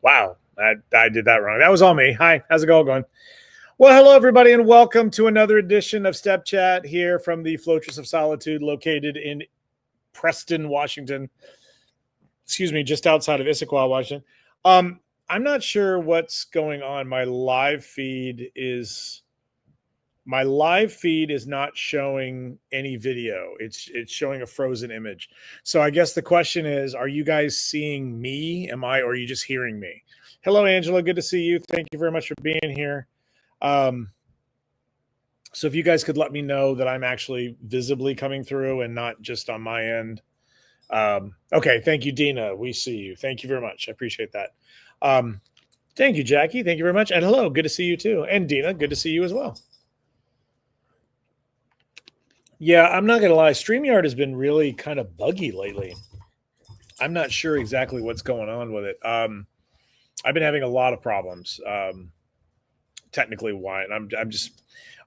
Wow, I did that wrong. That was all me. Hi, how's it going? Well, hello, everybody, and welcome to another edition of Step Chat here from the Fortress of Solitude located in Preston, Washington. Excuse me, just outside of Issaquah, Washington. I'm not sure what's going on. My live feed is not showing any video. It's showing a frozen image. So I guess the question is, are you guys seeing me? Or are you just hearing me? Hello, Angela. Good to see you. Thank you very much for being here. So if you guys could let me know that I'm actually visibly coming through and not just on my end. Okay. Thank you, Dina. We see you. Thank you very much. I appreciate that. Thank you, Jackie. Thank you very much. And hello. Good to see you too. And Dina, good to see you as well. Yeah, I'm not going to lie. StreamYard has been really kind of buggy lately. I'm not sure exactly what's going on with it. I've been having a lot of problems. Technically, why? And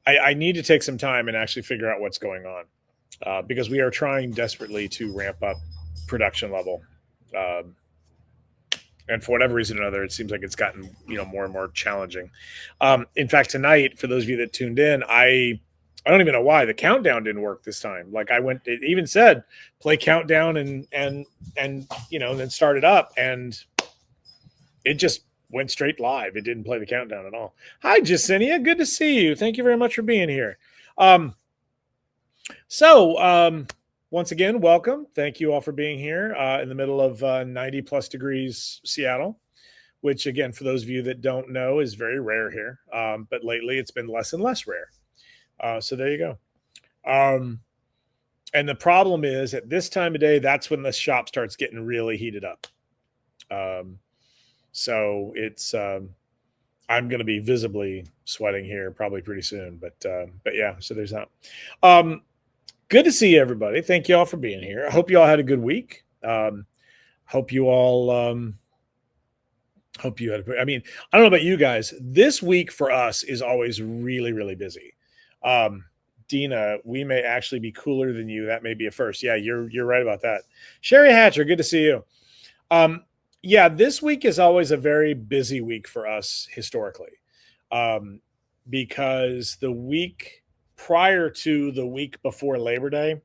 I need to take some time and actually figure out what's going on because we are trying desperately to ramp up production level. And for whatever reason or another, it seems like it's gotten more and more challenging. In fact, tonight, for those of you that tuned in, I don't even know why the countdown didn't work this time. Like it even said play countdown and then start it up, and it just went straight live. It didn't play the countdown at all. Hi, Jacinia. Good to see you. Thank you very much for being here. Once again, welcome. Thank you all for being here in the middle of 90 plus degrees Seattle, which again, for those of you that don't know, is very rare here. But lately it's been less and less rare. So there you go. And the problem is at this time of day, that's when the shop starts getting really heated up. So it's, I'm going to be visibly sweating here probably pretty soon, but yeah, so there's that. Good to see everybody. Thank you all for being here. I hope you all had a good week. Hope you all, I mean, I don't know about you guys. This week for us is always really, really busy. Dina, we may actually be cooler than you. That may be a first. Yeah, you're right about that. Sherry Hatcher, good to see you. Yeah, this week is always a very busy week for us historically, because the week prior to the week before Labor Day,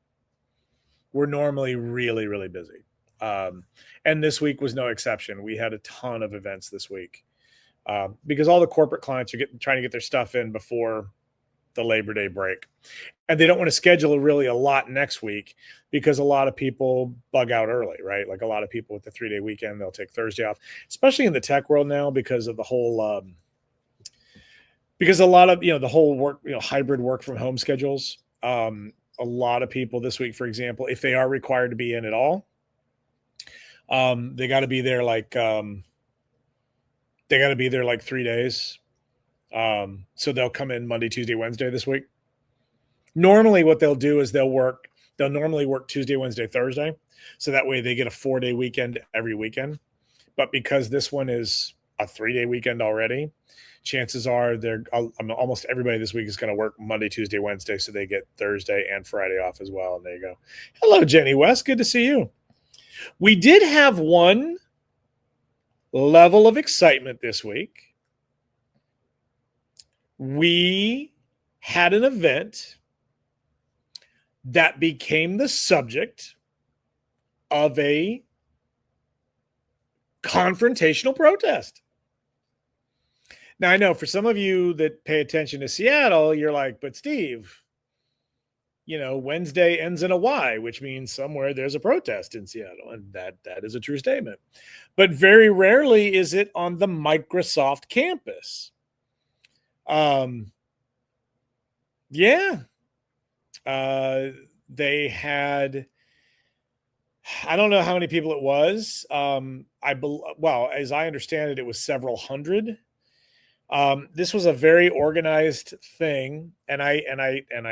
we're normally really, really busy. And this week was no exception. We had a ton of events this week because all the corporate clients are trying to get their stuff in before the Labor Day break. And they don't want to schedule really a lot next week because a lot of people bug out early, right? Like a lot of people with the 3-day weekend, they'll take Thursday off, especially in the tech world now because of the whole, because a lot of, the whole work, hybrid work from home schedules. A lot of people this week, for example, if they are required to be in at all, they got to be there like 3 days. So they'll come in Monday, Tuesday, Wednesday this week. Normally what they'll do is they'll normally work Tuesday, Wednesday, Thursday. So that way they get a 4-day weekend every weekend. But because this one is a 3-day weekend already, chances are almost everybody this week is going to work Monday, Tuesday, Wednesday. So they get Thursday and Friday off as well. And there you go. Hello, Jenny West. Good to see you. We did have one level of excitement this week. We had an event that became the subject of a confrontational protest. Now, I know for some of you that pay attention to Seattle, you're like, but Steve, Wednesday ends in a Y, which means somewhere there's a protest in Seattle. And that is a true statement. But very rarely is it on the Microsoft campus. Yeah. They had, I don't know how many people it was. As I understand it, it was several hundred. This was a very organized thing. And I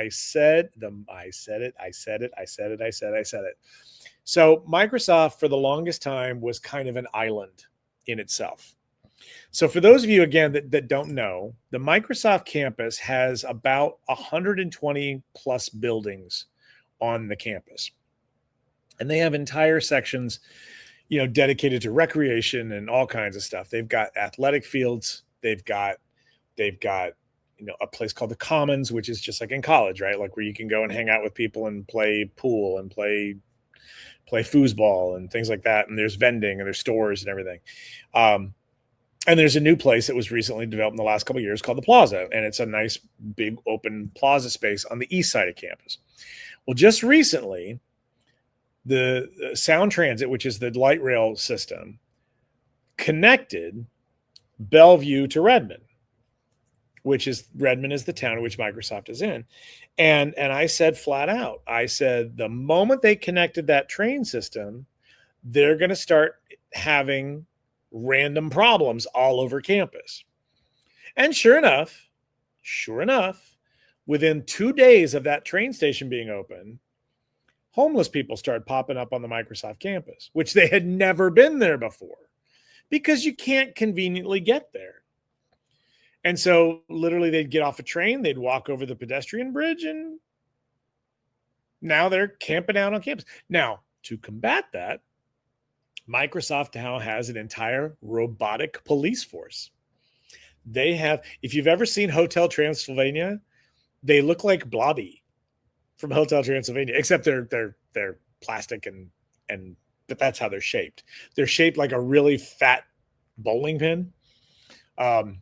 said it. So Microsoft for the longest time was kind of an island in itself. So for those of you, again, that don't know, the Microsoft campus has about 120 plus buildings on the campus. And they have entire sections dedicated to recreation and all kinds of stuff. They've got athletic fields. They've got a place called the Commons, which is just like in college, right? Like where you can go and hang out with people and play pool and play foosball and things like that. And there's vending and there's stores and everything. And there's a new place that was recently developed in the last couple of years called the Plaza, and it's a nice big open plaza space on the east side of campus. Well, just recently, the Sound Transit, which is the light rail system, connected Bellevue to Redmond, which is Redmond is the town in which Microsoft is in. And I said flat out, I said, the moment they connected that train system, they're going to start having random problems all over campus. And sure enough, within 2 days of that train station being open, homeless people started popping up on the Microsoft campus, which they had never been there before because you can't conveniently get there. And so literally they'd get off a train, they'd walk over the pedestrian bridge, and now they're camping out on campus. Now, to combat that, Microsoft now has an entire robotic police force. They have, if you've ever seen Hotel Transylvania, they look like Blobby from Hotel Transylvania, except they're plastic and but that's how they're shaped. They're shaped like a really fat bowling pin. And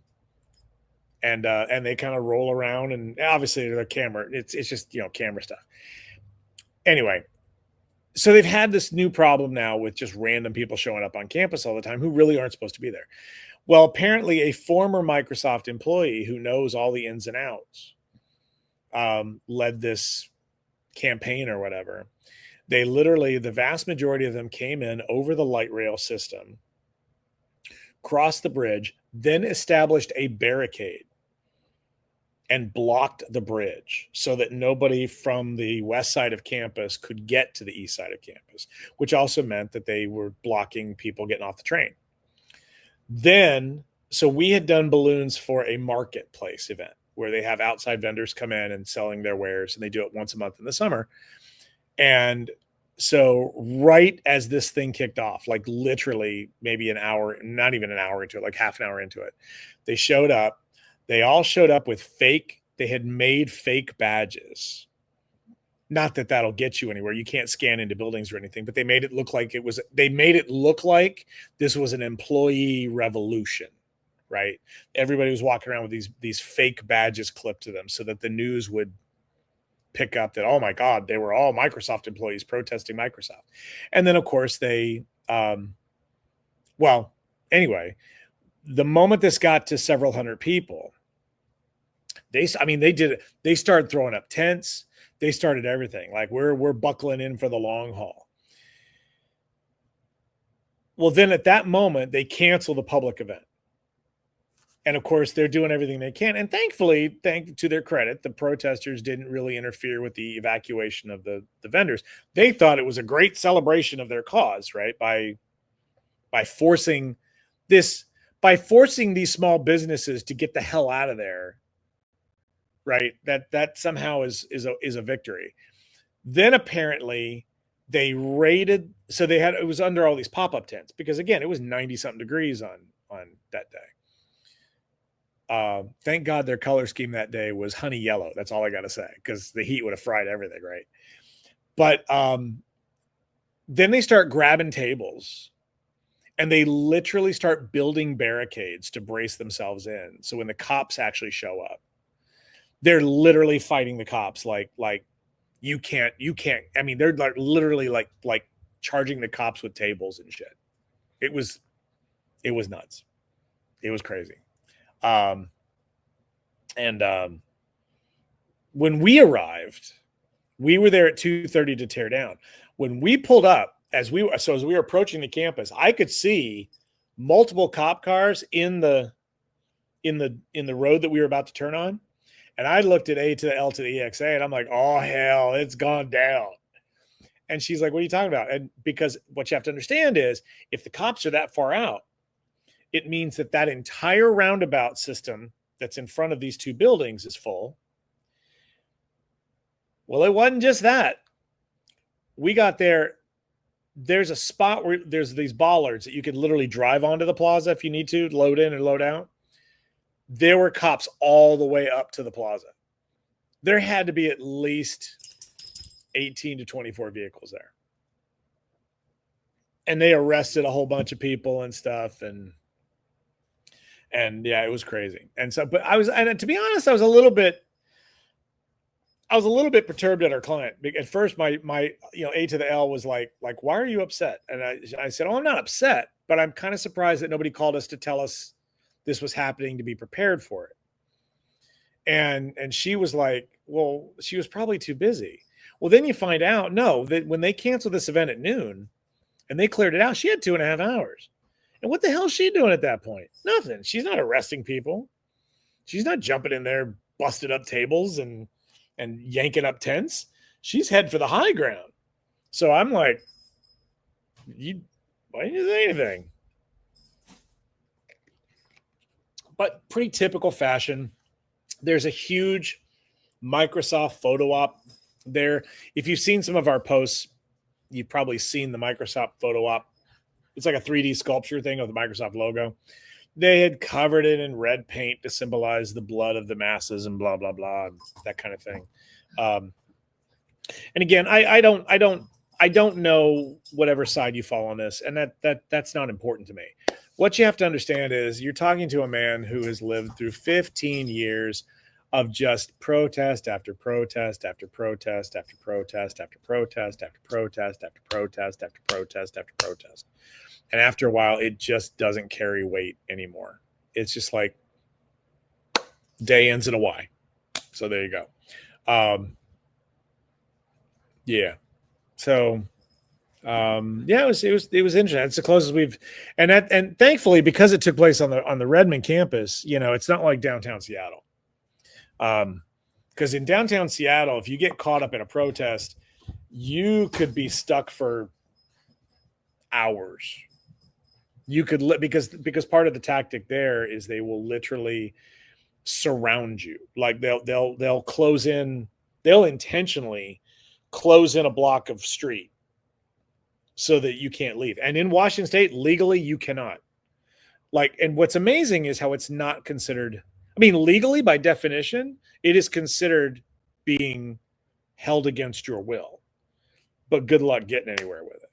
they kind of roll around, and obviously the camera, it's just, camera stuff. Anyway, so they've had this new problem now with just random people showing up on campus all the time who really aren't supposed to be there. Well, apparently a former Microsoft employee who knows all the ins and outs led this campaign or whatever. They literally, the vast majority of them came in over the light rail system, crossed the bridge, then established a barricade and blocked the bridge so that nobody from the west side of campus could get to the east side of campus, which also meant that they were blocking people getting off the train. Then, so we had done balloons for a marketplace event where they have outside vendors come in and selling their wares, and they do it once a month in the summer. And so right as this thing kicked off, like literally maybe an hour, not even an hour into it, like half an hour into it, they showed up. They all showed up with they had made fake badges. Not that that'll get you anywhere. You can't scan into buildings or anything, but they made it look like this was an employee revolution, right? Everybody was walking around with these fake badges clipped to them so that the news would pick up that, oh my God, they were all Microsoft employees protesting Microsoft. And then of course anyway, the moment this got to several hundred people, they started throwing up tents. They started everything. Like we're buckling in for the long haul. Well, then at that moment, they cancel the public event. And of course, they're doing everything they can. And thankfully, to their credit, the protesters didn't really interfere with the evacuation of the vendors. They thought it was a great celebration of their cause, right? By forcing these small businesses to get the hell out of there, right? That somehow is a victory. Then apparently they raided, so it was under all these pop-up tents because again, it was 90 something degrees on that day. Thank God their color scheme that day was honey yellow. That's all I got to say, because the heat would have fried everything, right? But then they start grabbing tables and they literally start building barricades to brace themselves in. So when the cops actually show up, they're literally fighting the cops like you can't. I mean, they're like literally like charging the cops with tables and shit. It was nuts. It was crazy. When we arrived, we were there at 2:30 to tear down. When we pulled up, as we were approaching the campus, I could see multiple cop cars in the road that we were about to turn on. And I looked at A to the L to the EXA and I'm like, oh hell, it's gone down. And she's like, what are you talking about? And because what you have to understand is if the cops are that far out, it means that entire roundabout system that's in front of these two buildings is full. Well, it wasn't just that. We got there there's a spot where there's these bollards that you can literally drive onto the plaza if you need to, load in and load out. There were cops all the way up to the plaza. There had to be at least 18 to 24 vehicles there. And they arrested a whole bunch of people and stuff. And yeah, it was crazy. And so, but and to be honest, I was a little bit perturbed at our client. At first, my A to the L was like, why are you upset? And I said, oh, I'm not upset, but I'm kind of surprised that nobody called us to tell us this was happening, to be prepared for it. And she was like, well, she was probably too busy. Well, then you find out, no, that when they canceled this event at noon and they cleared it out, she had 2.5 hours. And what the hell is she doing at that point? Nothing. She's not arresting people. She's not jumping in there, busted up tables and yanking up tents. She's heading for the high ground. So I'm like, why didn't you say anything? But pretty typical fashion. There's a huge Microsoft photo op there. If you've seen some of our posts, you've probably seen the Microsoft photo op. It's like a 3D sculpture thing of the Microsoft logo. They had covered it in red paint to symbolize the blood of the masses and blah, blah, blah, and that kind of thing. And again, I don't know whatever side you fall on this, and that's not important to me. What you have to understand is you're talking to a man who has lived through 15 years of just protest after protest after protest after protest after protest after protest after protest after protest after protest. And after a while, it just doesn't carry weight anymore. It's just like day ends in a Y. So there you go. Yeah. So yeah, it was interesting. It's the closest we've, and thankfully, because it took place on the Redmond campus, it's not like downtown Seattle. Because in downtown Seattle, if you get caught up in a protest, you could be stuck for hours. You could because part of the tactic there is they will literally surround you. Like they'll close in, they'll intentionally close in a block of street so that you can't leave. And in Washington State, legally, you cannot. And what's amazing is how it's not considered. I mean, legally, by definition, it is considered being held against your will. But good luck getting anywhere with it,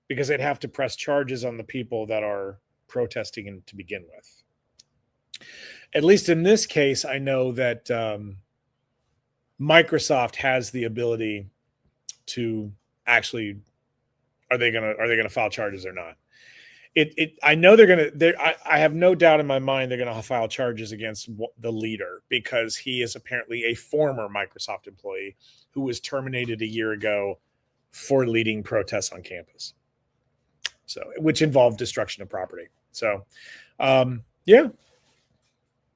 because they'd have to press charges on the people that are protesting to begin with. At least in this case, I know that Microsoft has the ability to actually, are they gonna file charges or not? I know they're gonna. I have no doubt in my mind they're gonna file charges against the leader, because he is apparently a former Microsoft employee who was terminated a year ago for leading protests on campus. So, which involved destruction of property. So, yeah,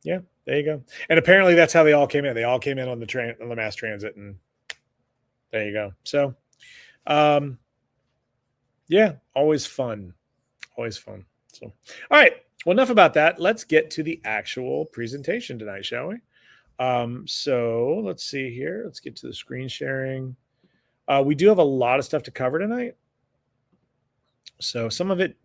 there you go. And apparently that's how they all came in. They all came in on the mass transit, and there you go. So, yeah, always fun. Always fun. So, all right. Well, enough about that. Let's get to the actual presentation tonight, shall we? So let's see here. Let's get to the screen sharing. We do have a lot of stuff to cover tonight. So some of it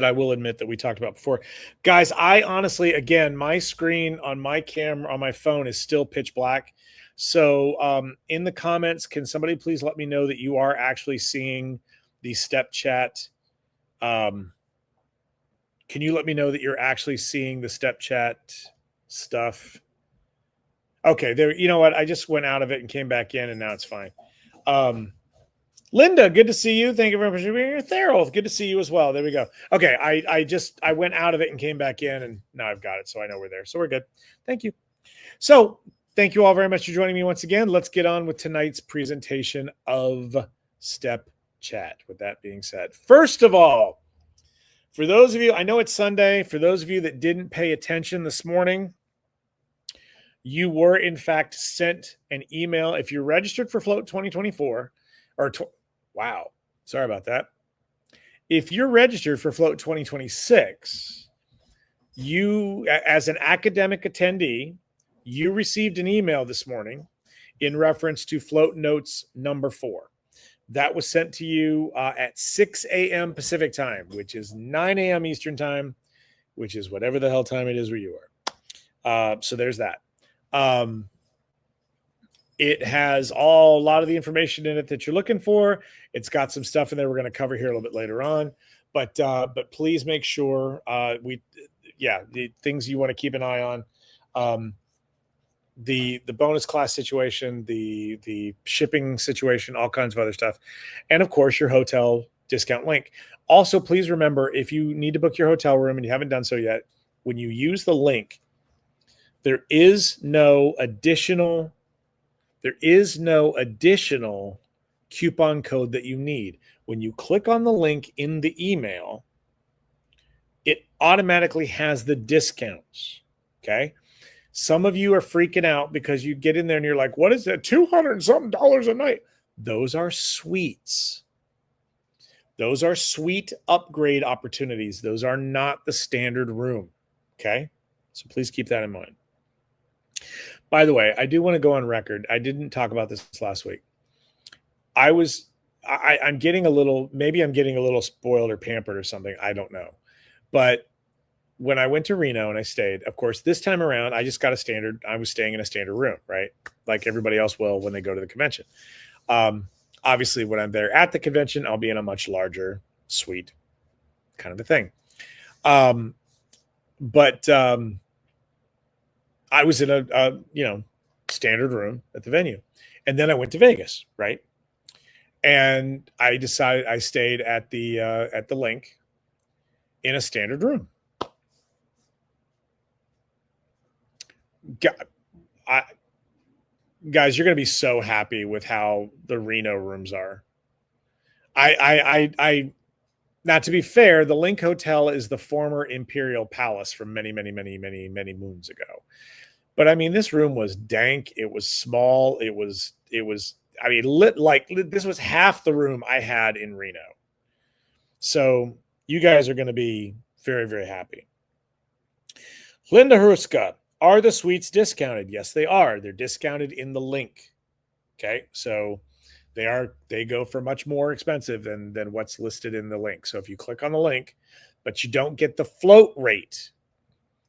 I will admit that we talked about before. Guys, I honestly, again, my screen on my camera on my phone is still pitch black. So in the comments, can somebody please let me know that you are actually seeing the step chat? Can you let me know that you're actually seeing the step chat stuff? Okay, there. You know what? I just went out of it and came back in, and now it's fine. Linda, good to see you. Thank you very much for being here. Therol, good to see you as well. There we go. Okay, I went out of it and came back in, and now I've got it, so I know we're there. So we're good. Thank you. So thank you all very much for joining me once again. Let's get on with tonight's presentation of Step Chat. With that being said, first of all, for those of you, I know it's Sunday, for those of you that didn't pay attention this morning, you were in fact sent an email. If you're registered for Float 2024, wow, sorry about that. If you're registered for Float 2026, you, as an academic attendee, you received an email this morning in reference to Float Notes number 4. That was sent to you at 6 a.m. Pacific time, which is 9 a.m. Eastern time, which is whatever the hell time it is where you are. So there's that. It has a lot of the information in it that you're looking for. It's got some stuff in there we're going to cover here a little bit later on. But please make sure the things you want to keep an eye on. The bonus class situation, the shipping situation, all kinds of other stuff, and of course your hotel discount link. Also, please remember, if you need to book your hotel room and you haven't done so yet, when you use the link, there is no additional coupon code that you need. When you click on the link in the email, it automatically has the discounts. Okay. Some of you are freaking out because you get in there and you're like, what is that? $200 and something a night. Those are suites. Those are suite upgrade opportunities. Those are not the standard room. Okay. So please keep that in mind. By the way, I do want to go on record. I didn't talk about this last week. I'm getting a little spoiled or pampered or something. I don't know. But when I went to Reno and I stayed, of course, this time around, I was staying in a standard room, right? Like everybody else will when they go to the convention. Obviously, when I'm there at the convention, I'll be in a much larger suite kind of a thing. But I was in a standard room at the venue. And then I went to Vegas, right? And I decided I stayed at the Link in a standard room. Guys, you're going to be so happy with how the Reno rooms are. I not to be fair, the Link Hotel is the former Imperial Palace from many moons ago. But I mean, this room was dank. It was small. It was. I mean, this was half the room I had in Reno. So you guys are going to be very, very happy. Linda Hruska, are the suites discounted? Yes, they are. They're discounted in the Link. Okay, so they go for much more expensive than what's listed in the Link. So if you click on the link, but you don't get the float rate.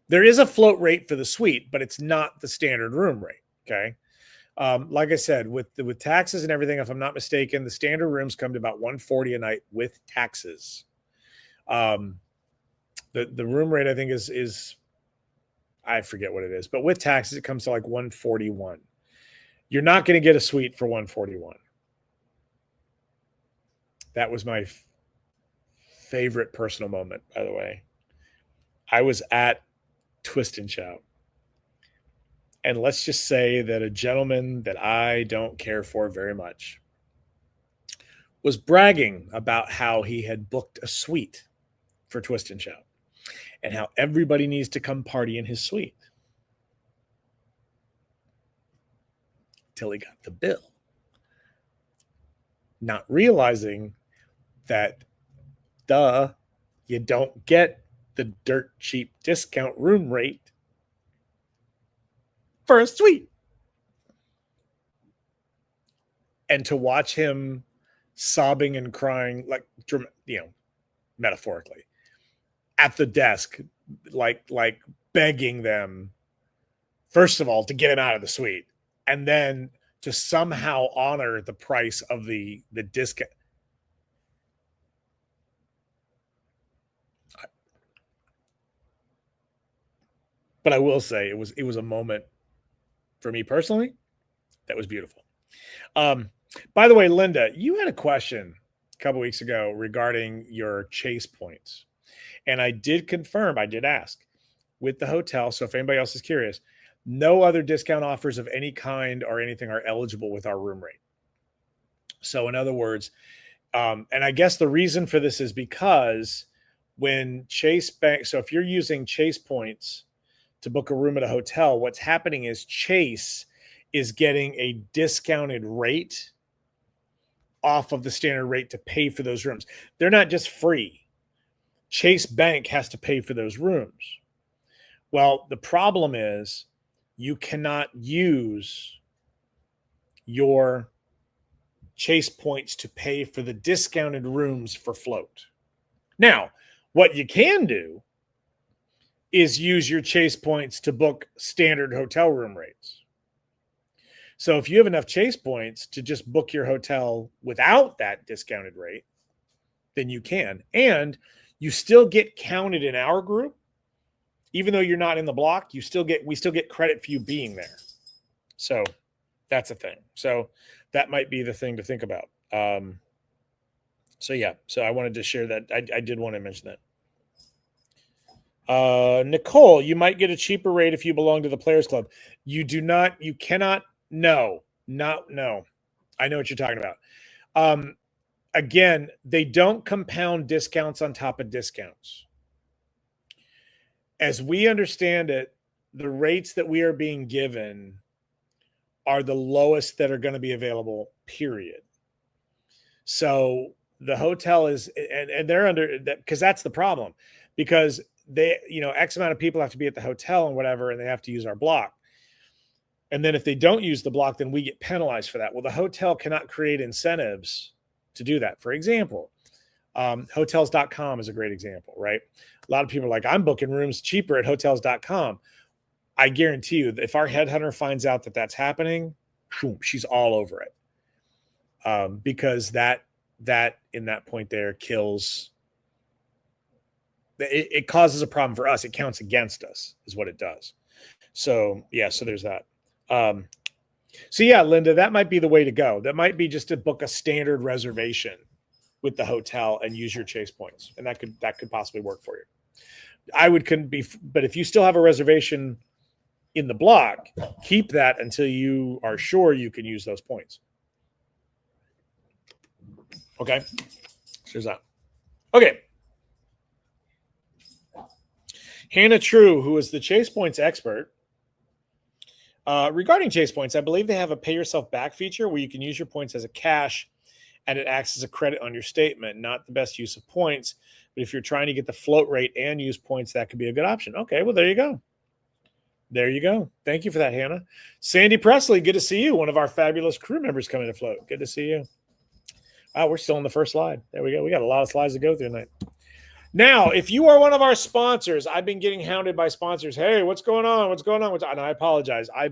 There is a float rate for the suite, but it's not the standard room rate. Okay. Like I said, with taxes and everything, if I'm not mistaken, the standard rooms come to about $140 a night with taxes. The room rate I think is I forget what it is, but with taxes it comes to like $141. You're not going to get a suite for $141. That was my favorite personal moment, by the way. I was at Twist and Shout. And let's just say that a gentleman that I don't care for very much was bragging about how he had booked a suite for Twist and Shout and how everybody needs to come party in his suite. Till he got the bill. Not realizing that, you don't get the dirt cheap discount room rate for a suite. And to watch him sobbing and crying, like, metaphorically, at the desk, like begging them, first of all, to get him out of the suite, and then to somehow honor the price of the discount. But I will say it was a moment for me personally that was beautiful. By the way, Linda, you had a question a couple weeks ago regarding your Chase points. And I did ask with the hotel. So if anybody else is curious, no other discount offers of any kind or anything are eligible with our room rate. So in other words, and I guess the reason for this is because when Chase Bank, so if you're using Chase points to book a room at a hotel, what's happening is Chase is getting a discounted rate off of the standard rate to pay for those rooms. They're not just free. Chase Bank has to pay for those rooms. Well, the problem is you cannot use your Chase points to pay for the discounted rooms for float. Now, what you can do is use your Chase points to book standard hotel room rates. So if you have enough Chase points to just book your hotel without that discounted rate, then you can. And you still get counted in our group. Even though you're not in the block, we still get credit for you being there. So that's a thing. So that might be the thing to think about. So I wanted to share that. I did want to mention that. Nicole, you might get a cheaper rate if you belong to the Players Club. You cannot. No. I know what you're talking about. Again, they don't compound discounts on top of discounts. As we understand it, the rates that we are being given are the lowest that are going to be available, period. So the hotel is, and they're under that, because that's the problem, because they, X amount of people have to be at the hotel and whatever, and they have to use our block. And then if they don't use the block, then we get penalized for that. Well, the hotel cannot create incentives to do that. For example, hotels.com is a great example, right? A lot of people are like, I'm booking rooms cheaper at hotels.com. I guarantee you that if our headhunter finds out that that's happening, she's all over it. Because that in that point there kills, it causes a problem for us. It counts against us is what it does. So there's that. Linda, that might be the way to go. That might be just to book a standard reservation with the hotel and use your Chase points. And that could possibly work for you. But if you still have a reservation in the block, keep that until you are sure you can use those points. Okay. Here's that. Okay. Hannah True, who is the Chase points expert. Regarding Chase points, I believe they have a pay yourself back feature where you can use your points as a cash and it acts as a credit on your statement. Not the best use of points, but if you're trying to get the float rate and use points, that could be a good option. Okay, well, there you go. There you go. Thank you for that, Hannah. Sandy Presley, good to see you. One of our fabulous crew members coming to float. Good to see you. Wow, we're still on the first slide. There we go. We got a lot of slides to go through tonight. Now, if you are one of our sponsors, I've been getting hounded by sponsors. Hey, what's going on? What's going on? And I apologize. I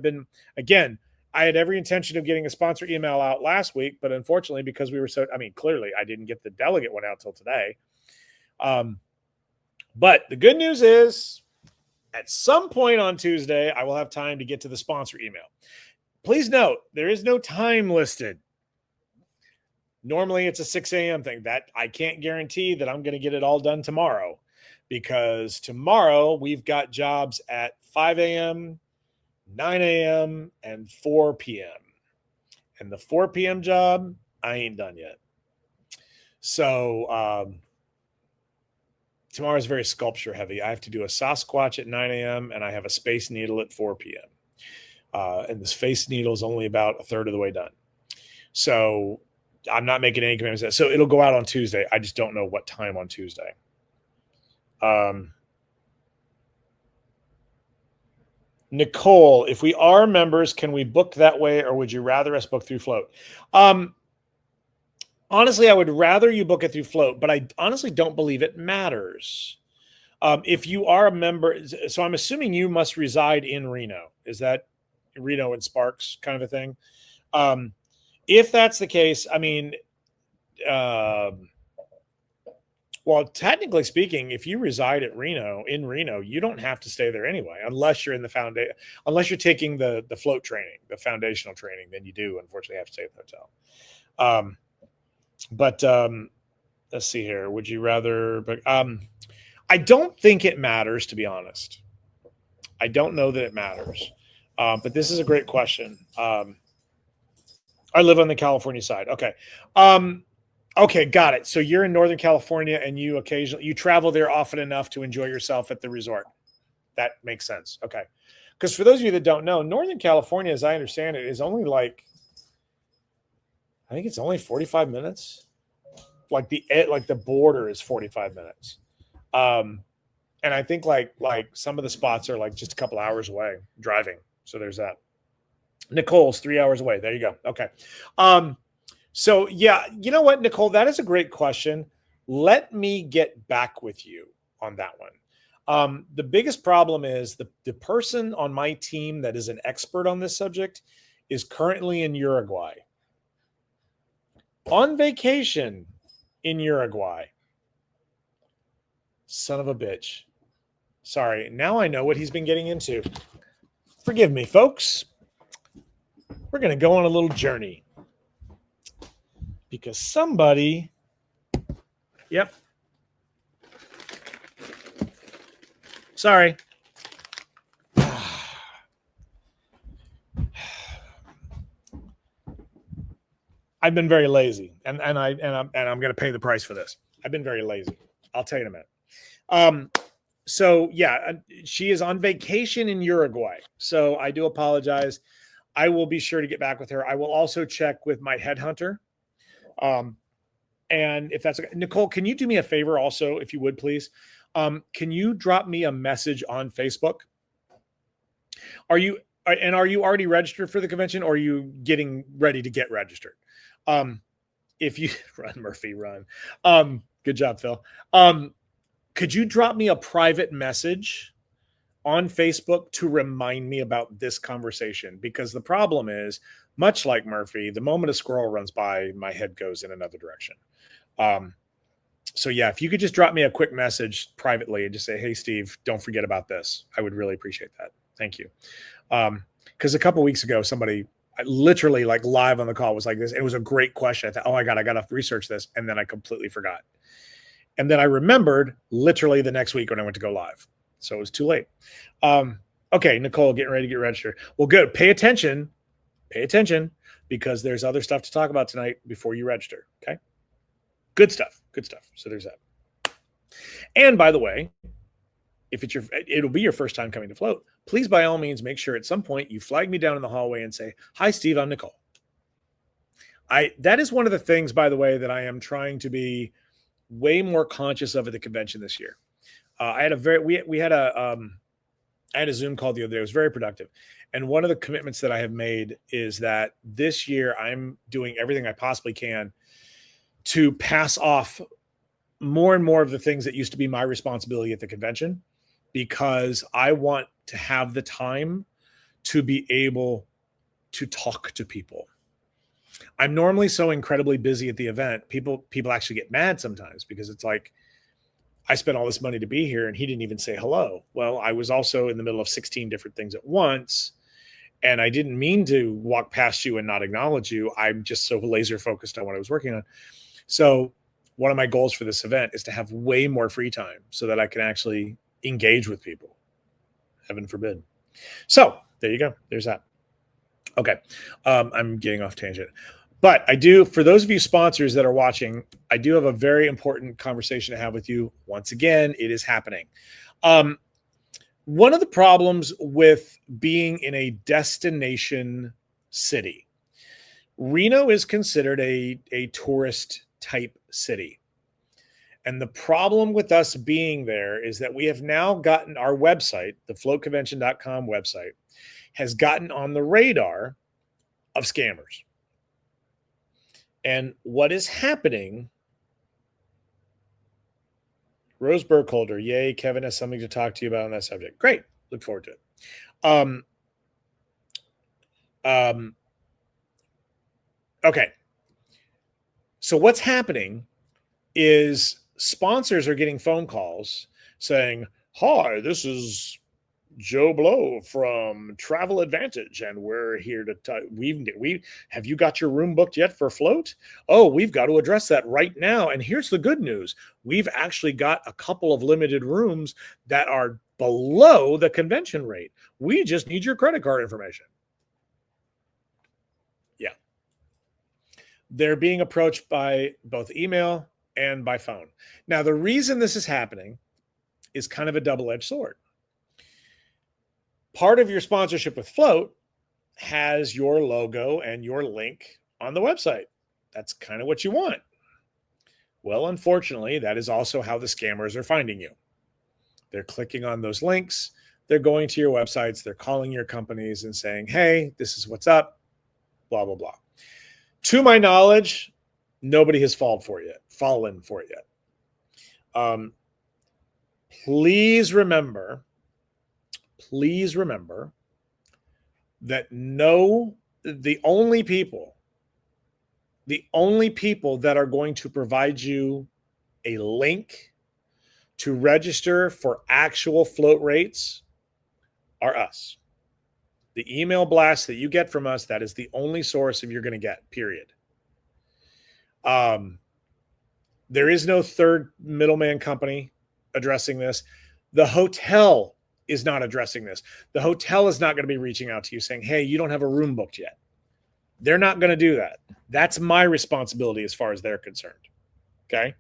had every intention of getting a sponsor email out last week, but unfortunately, because we were clearly I didn't get the delegate one out till today. But the good news is at some point on Tuesday, I will have time to get to the sponsor email. Please note, there is no time listed. Normally it's a 6 a.m. thing. That I can't guarantee that I'm going to get it all done tomorrow, because tomorrow we've got jobs at 5 a.m., 9 a.m., and 4 p.m. And the 4 p.m. job, I ain't done yet. So tomorrow's very sculpture heavy. I have to do a Sasquatch at 9 a.m. and I have a Space Needle at 4 p.m. And the Space Needle is only about a third of the way done. So I'm not making any commitments. So it'll go out on Tuesday. I just don't know what time on Tuesday. Nicole, if we are members, can we book that way, or would you rather us book through Float? Honestly, I would rather you book it through Float, but I honestly don't believe it matters. If you are a member, so I'm assuming you must reside in Reno. Is that Reno and Sparks kind of a thing? If that's the case, well, technically speaking, if you reside in Reno, you don't have to stay there anyway, unless you're in the foundation, unless you're taking the float training, the foundational training, then you do unfortunately have to stay at the hotel. But let's see here. Would you rather? But I don't think it matters, to be honest. I don't know that it matters. But this is a great question. I live on the California side. Okay. Okay, got it. So you're in Northern California and you travel there often enough to enjoy yourself at the resort. That makes sense. Okay. Because for those of you that don't know, Northern California, as I understand it, is only I think it's only 45 minutes. Like the border is 45 minutes. And I think like some of the spots are just a couple hours away driving. So there's that. Nicole's 3 hours away. There you go. Okay. So, yeah, you know what, Nicole? That is a great question. Let me get back with you on that one. The biggest problem is the person on my team that is an expert on this subject is currently in Uruguay on vacation in Uruguay. Son of a bitch. Sorry. Now I know what he's been getting into. Forgive me, folks. We're going to go on a little journey because somebody, yep. Sorry. I've been very lazy, and I'm going to pay the price for this. I've been very lazy. I'll tell you in a minute. So yeah, she is on vacation in Uruguay. So I do apologize. I will be sure to get back with her. I will also check with my headhunter. And if that's okay, Nicole, can you do me a favor also, if you would, please? Can you drop me a message on Facebook? Are you already registered for the convention, or are you getting ready to get registered? If you run, Murphy, run. Good job, Phil. Could you drop me a private message on Facebook to remind me about this conversation? Because the problem is, much like Murphy, the moment a squirrel runs by, my head goes in another direction. So yeah, if you could just drop me a quick message privately and just say, hey, Steve, don't forget about this. I would really appreciate that. Thank you. Because a couple of weeks ago, somebody literally like live on the call was like this. It was a great question. I thought, oh my God, I got to research this. And then I completely forgot. And then I remembered literally the next week when I went to go live. So it was too late. Okay, Nicole, getting ready to get registered. Well, good. Pay attention, because there's other stuff to talk about tonight before you register. Okay. Good stuff. So there's that. And by the way, if it'll be your first time coming to Float, please, by all means, make sure at some point you flag me down in the hallway and say, hi, Steve, I'm Nicole. That is one of the things, by the way, that I am trying to be way more conscious of at the convention this year. I had a Zoom call the other day. It was very productive. And one of the commitments that I have made is that this year I'm doing everything I possibly can to pass off more and more of the things that used to be my responsibility at the convention, because I want to have the time to be able to talk to people. I'm normally so incredibly busy at the event. People actually get mad sometimes because it's like, I spent all this money to be here and he didn't even say hello. Well, I was also in the middle of 16 different things at once, and I didn't mean to walk past you and not acknowledge you. I'm just so laser focused on what I was working on. So one of my goals for this event is to have way more free time so that I can actually engage with people. Heaven forbid. So there you go. There's that. Okay. I'm getting off tangent. But I do, for those of you sponsors that are watching, I do have a very important conversation to have with you. Once again, it is happening. One of the problems with being in a destination city, Reno is considered a tourist type city. And the problem with us being there is that we have now gotten our website, the floatconvention.com website, has gotten on the radar of scammers. And what is happening? Rose Burkholder, yay, Kevin has something to talk to you about on that subject. Great. Look forward to it. Okay. So what's happening is sponsors are getting phone calls saying, hi, this is Joe Blow from Travel Advantage, and we're here to have you got your room booked yet for Float? Oh, we've got to address that right now. And here's the good news. We've actually got a couple of limited rooms that are below the convention rate. We just need your credit card information. Yeah. They're being approached by both email and by phone. Now, the reason this is happening is kind of a double-edged sword. Part of your sponsorship with Float has your logo and your link on the website. That's kind of what you want. Well, unfortunately, that is also how the scammers are finding you. They're clicking on those links. They're going to your websites. They're calling your companies and saying, hey, this is what's up, blah, blah, blah. To my knowledge, nobody has fallen for it yet. Please remember that the only people that are going to provide you a link to register for actual float rates are us. The email blast that you get from us, that is the only source of you're going to get, period. There is no third middleman company addressing this. The hotel is not addressing this. The hotel is not going to be reaching out to you saying, hey, you don't have a room booked yet. They're not going to do that. That's my responsibility as far as they're concerned. Okay?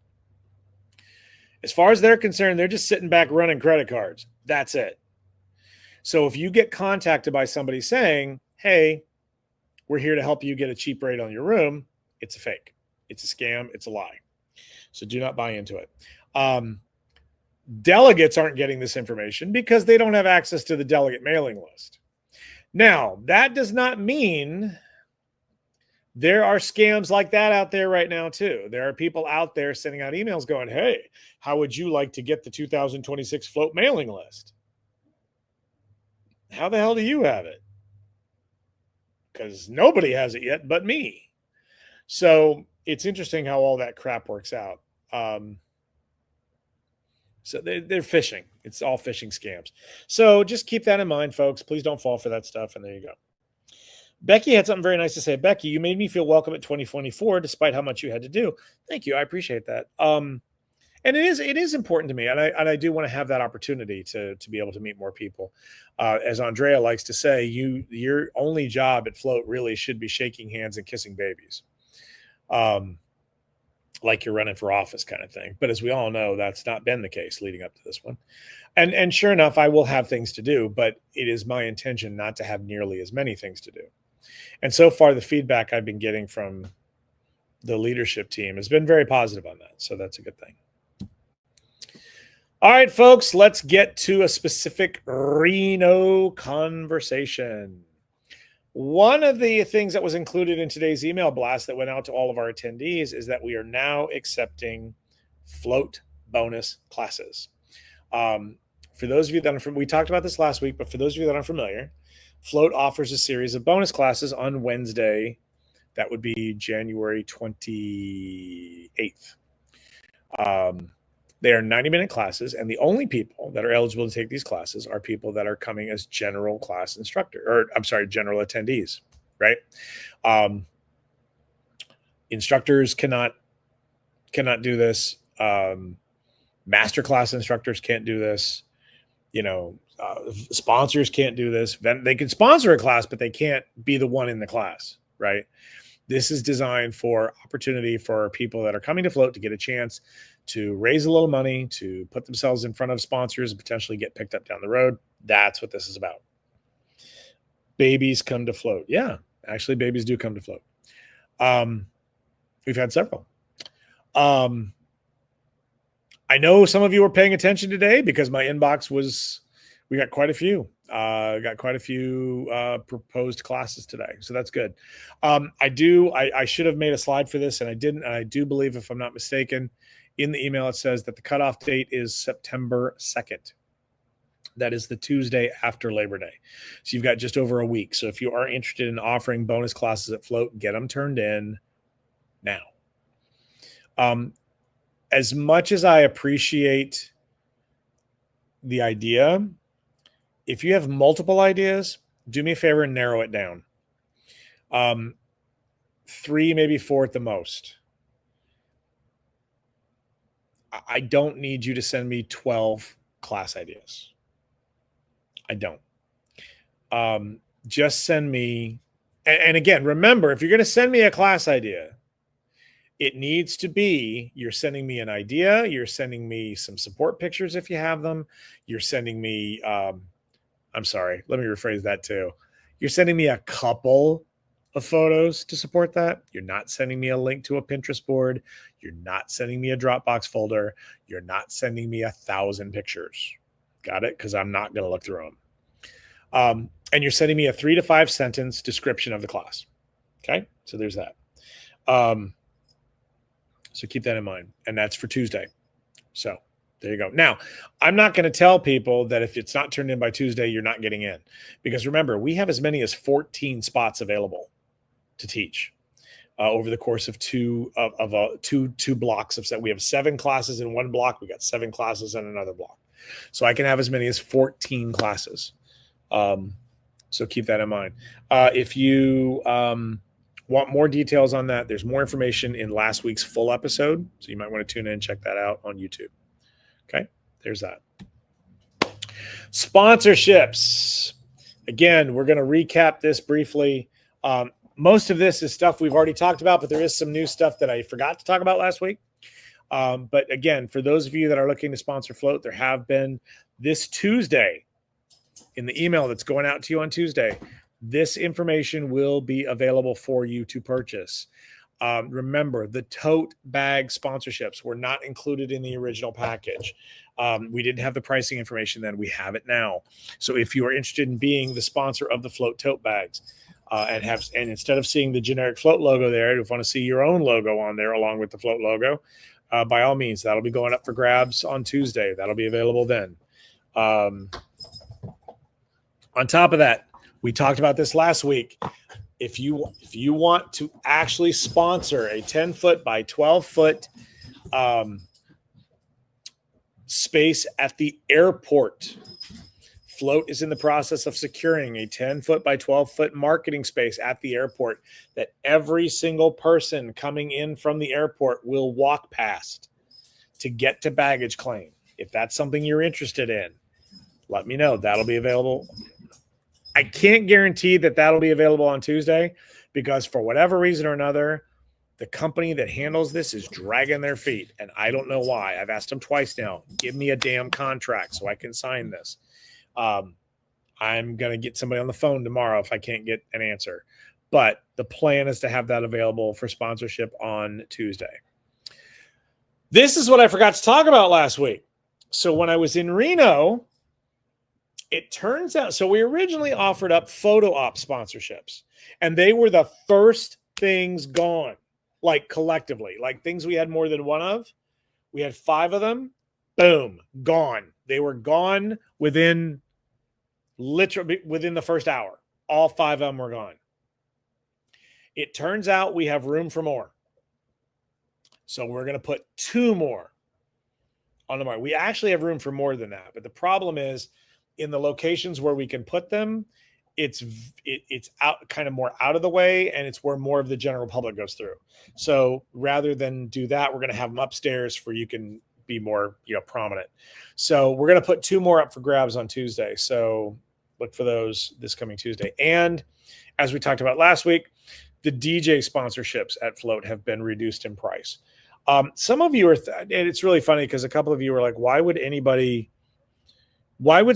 As far as they're concerned, they're just sitting back running credit cards. That's it. So if you get contacted by somebody saying, hey, we're here to help you get a cheap rate on your room, it's a fake. It's a scam. It's a lie. So do not buy into it. Delegates aren't getting this information because they don't have access to the delegate mailing list. Now, that does not mean there are scams like that out there right now, too. There are people out there sending out emails going, hey, how would you like to get the 2026 float mailing list? How the hell do you have it? Because nobody has it yet but me. So it's interesting how all that crap works out. So they're phishing. It's all phishing scams. So just keep that in mind, folks. Please don't fall for that stuff. And there you go. Becky had something very nice to say. Becky, you made me feel welcome at 2024, despite how much you had to do. Thank you. I appreciate that. And it is important to me, and I do want to have that opportunity to be able to meet more people. As Andrea likes to say, your only job at Float really should be shaking hands and kissing babies, like you're running for office kind of thing. But as we all know, that's not been the case leading up to this one. And sure enough, I will have things to do, but it is my intention not to have nearly as many things to do. And so far, the feedback I've been getting from the leadership team has been very positive on that. So that's a good thing. All right, folks, let's get to a specific Reno conversation. One of the things that was included in today's email blast that went out to all of our attendees is that we are now accepting float bonus classes. For those of you that we talked about this last week, but for those of you that aren't familiar, Float offers a series of bonus classes on Wednesday. That would be January 28th. They are 90-minute classes, and the only people that are eligible to take these classes are people that are coming as general class general attendees, right? Instructors cannot do this. Masterclass instructors can't do this. Sponsors can't do this. They can sponsor a class, but they can't be the one in the class, right? This is designed for opportunity for people that are coming to Float to get a chance to raise a little money, to put themselves in front of sponsors and potentially get picked up down the road. That's what this is about. Babies come to Float. Yeah, actually, babies do come to Float. We've had several. I know some of you were paying attention today because my inbox we got quite a few. Proposed classes today. So that's good. I should have made a slide for this and I didn't. And I do believe, if I'm not mistaken, in the email, it says that the cutoff date is September 2nd. That is the Tuesday after Labor Day. So you've got just over a week. So if you are interested in offering bonus classes at Float, get them turned in now. As much as I appreciate the idea, if you have multiple ideas, do me a favor and narrow it down. 3, maybe 4 at the most. I don't need you to send me 12 class ideas. I don't. Just send me, and again, remember, if you're going to send me a class idea, it needs to be, you're sending me an idea, you're sending me some support pictures if you have them, you're sending me, I'm sorry, let me rephrase that too. You're sending me a couple of photos to support that. You're not sending me a link to a Pinterest board. You're not sending me a Dropbox folder. You're not sending me 1,000 pictures. Got it? Because I'm not going to look through them. And you're sending me a 3 to 5 sentence description of the class. Okay, so there's that. So keep that in mind. And that's for Tuesday. So there you go. Now, I'm not going to tell people that if it's not turned in by Tuesday, you're not getting in. Because remember, we have as many as 14 spots available to teach over the course of two blocks of set. We have 7 classes in one block. We got 7 classes in another block. So I can have as many as 14 classes. So keep that in mind. If you want more details on that, there's more information in last week's full episode. So you might want to tune in and check that out on YouTube. Okay, there's that. Sponsorships. Again, we're going to recap this briefly. Most of this is stuff we've already talked about, but there is some new stuff that I forgot to talk about last week. But again, for those of you that are looking to sponsor Float, there have been this Tuesday in the email that's going out to you on Tuesday. This information will be available for you to purchase. Remember, the tote bag sponsorships were not included in the original package. We didn't have the pricing information then. We have it now. So if you are interested in being the sponsor of the Float tote bags, and instead of seeing the generic Float logo there, if you want to see your own logo on there along with the Float logo, by all means, that'll be going up for grabs on Tuesday. That'll be available then. On top of that, we talked about this last week. If you want to actually sponsor a 10-foot by 12-foot space at the airport, Float is in the process of securing a 10-foot by 12-foot marketing space at the airport that every single person coming in from the airport will walk past to get to baggage claim. If that's something you're interested in, let me know. That'll be available. I can't guarantee that that'll be available on Tuesday because for whatever reason or another, the company that handles this is dragging their feet, and I don't know why. I've asked them twice now. Give me a damn contract so I can sign this. I'm going to get somebody on the phone tomorrow if I can't get an answer. But the plan is to have that available for sponsorship on Tuesday. This is what I forgot to talk about last week. So when I was in Reno, it turns out, so we originally offered up photo op sponsorships, and they were the first things gone, like collectively, like things we had more than one of. We had 5 of them. Boom, gone. They were gone within the first hour. All 5 of them were gone. It turns out we have room for more. So we're going to put 2 more on the market. We actually have room for more than that. But the problem is in the locations where we can put them, it's out kind of more out of the way, and it's where more of the general public goes through. So rather than do that, we're going to have them upstairs where you can be more, prominent. So we're going to put 2 more up for grabs on Tuesday. So look for those this coming Tuesday. And as we talked about last week, the DJ sponsorships at Float have been reduced in price. Some of you are, and it's really funny because a couple of you were like, why would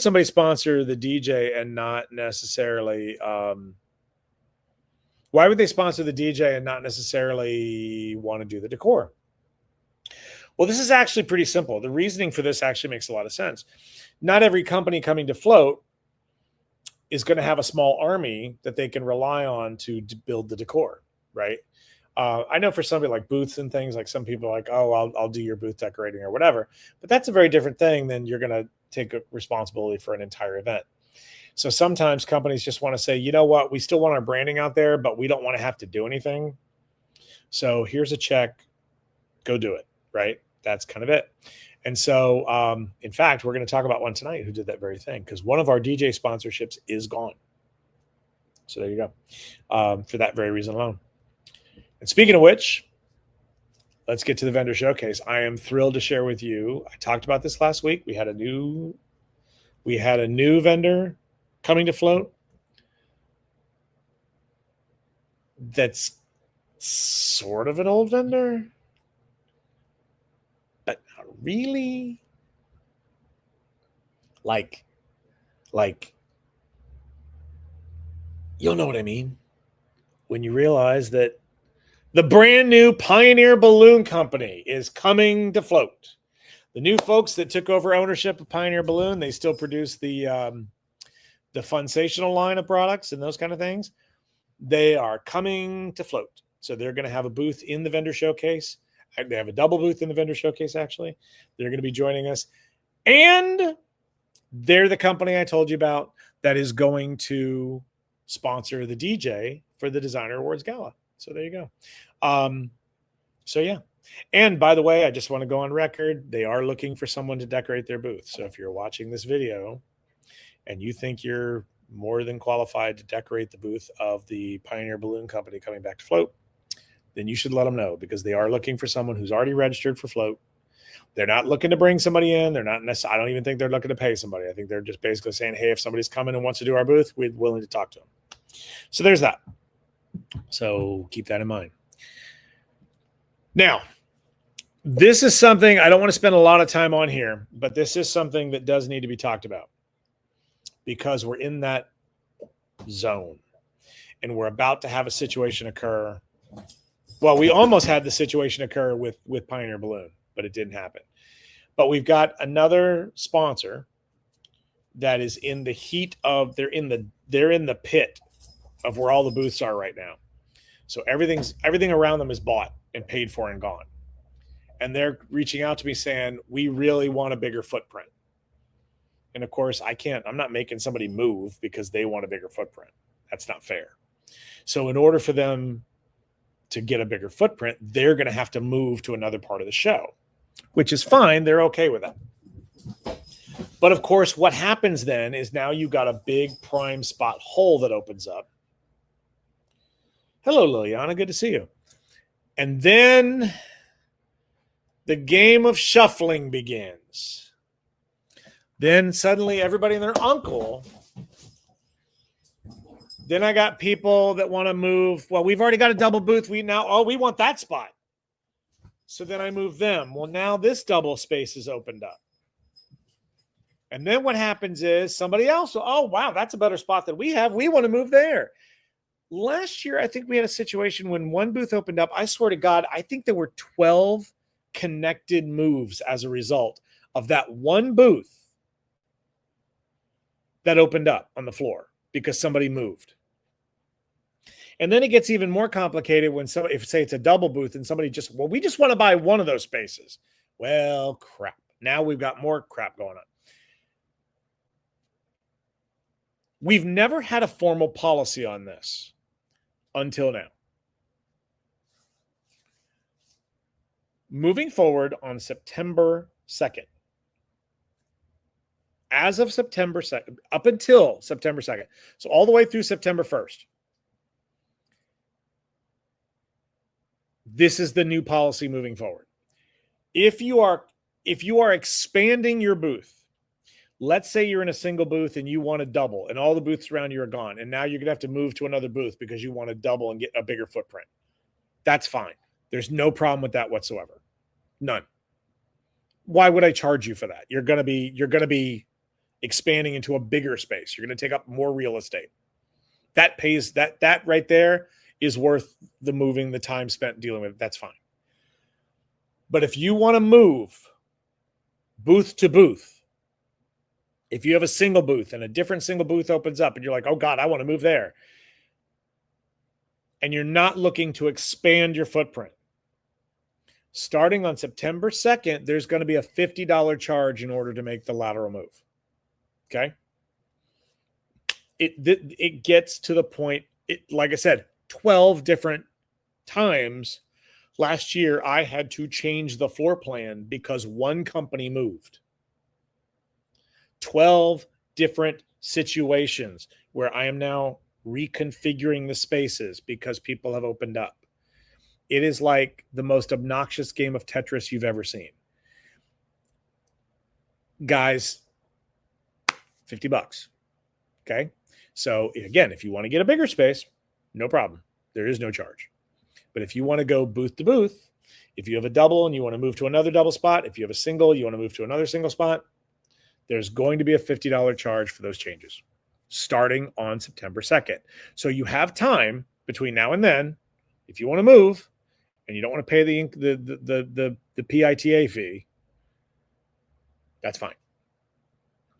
somebody sponsor the DJ and not necessarily, why would they sponsor the DJ and not necessarily want to do the decor? Well, this is actually pretty simple. The reasoning for this actually makes a lot of sense. Not every company coming to Float is going to have a small army that they can rely on to build the decor, right? I know for somebody like booths and things, like some people are like, oh, I'll do your booth decorating or whatever. But that's a very different thing than you're going to take a responsibility for an entire event. So sometimes companies just want to say, you know what, we still want our branding out there, but we don't want to have to do anything. So here's a check, go do it, right? That's kind of it. And so, in fact, we're going to talk about one tonight who did that very thing because one of our DJ sponsorships is gone. So there you go, for that very reason alone. And speaking of which, let's get to the vendor showcase. I am thrilled to share with you. I talked about this last week. We had a new vendor coming to Float that's sort of an old vendor, but not really. Like, you'll know what I mean when you realize that the brand new Pioneer Balloon Company is coming to Float. The new folks that took over ownership of Pioneer Balloon, they still produce the Funsational line of products and those kind of things. They are coming to Float. So they're going to have a booth in the vendor showcase. They have a double booth in the vendor showcase, actually. They're going to be joining us. And they're the company I told you about that is going to sponsor the DJ for the Designer Awards Gala. So there you go. So yeah. And by the way, I just want to go on record. They are looking for someone to decorate their booth. So if you're watching this video and you think you're more than qualified to decorate the booth of the Pioneer Balloon Company coming back to Float, then you should let them know, because they are looking for someone who's already registered for Float. They're not looking to bring somebody in. They're not necessarily, I don't even think they're looking to pay somebody. I think they're just basically saying, hey, if somebody's coming and wants to do our booth, we're willing to talk to them. So there's that. So keep that in mind. Now, this is something I don't want to spend a lot of time on here, but this is something that does need to be talked about, because we're in that zone and we're about to have a situation occur. Well, we almost had the situation occur with Pioneer Balloon, but it didn't happen. But we've got another sponsor that is in the heat of, they're in the pit of where all the booths are right now. So everything around them is bought and paid for and gone. And they're reaching out to me saying, we really want a bigger footprint. And of course, I'm not making somebody move because they want a bigger footprint. That's not fair. So in order for them to get a bigger footprint, they're going to have to move to another part of the show, which is fine. They're okay with that. But of course, what happens then is now you got a big prime spot hole that opens up. Hello, Liliana. Good to see you. And then the game of shuffling begins. Then suddenly everybody and their uncle. Then I got people that want to move. Well, we've already got a double booth. We want that spot. So then I move them. Well, now this double space is opened up. And then what happens is somebody else, oh, wow, that's a better spot than we have. We want to move there. Last year, I think we had a situation when one booth opened up. I swear to God, I think there were 12 connected moves as a result of that one booth that opened up on the floor because somebody moved. And then it gets even more complicated when somebody, if say it's a double booth and somebody we just want to buy one of those spaces. Well, crap. Now we've got more crap going on. We've never had a formal policy on this until now. Moving forward on September 2nd, as of September 2nd, up until September 2nd, so all the way through September 1st, this is the new policy moving forward. If you are expanding your booth, let's say you're in a single booth and you want to double and all the booths around you are gone, and now you're going to have to move to another booth because you want to double and get a bigger footprint. That's fine. There's no problem with that whatsoever. None. Why would I charge you for that? You're going to be expanding into a bigger space. You're going to take up more real estate. That pays that right there is worth the moving, the time spent dealing with it. That's fine. But if you want to move booth to booth, if you have a single booth and a different single booth opens up and you're like, oh God, I want to move there, and you're not looking to expand your footprint, starting on September 2nd, there's going to be a $50 charge in order to make the lateral move. Okay? It gets to the point, like I said, 12 different times last year, I had to change the floor plan because one company moved. 12 different situations where I am now reconfiguring the spaces because people have opened up. It is like the most obnoxious game of Tetris you've ever seen. Guys, $50. Okay? So again, if you want to get a bigger space, no problem. There is no charge. But if you want to go booth to booth, if you have a double and you want to move to another double spot, if you have a single, you want to move to another single spot, there's going to be a $50 charge for those changes starting on September 2nd. So you have time between now and then, if you want to move and you don't want to pay the PITA fee, that's fine.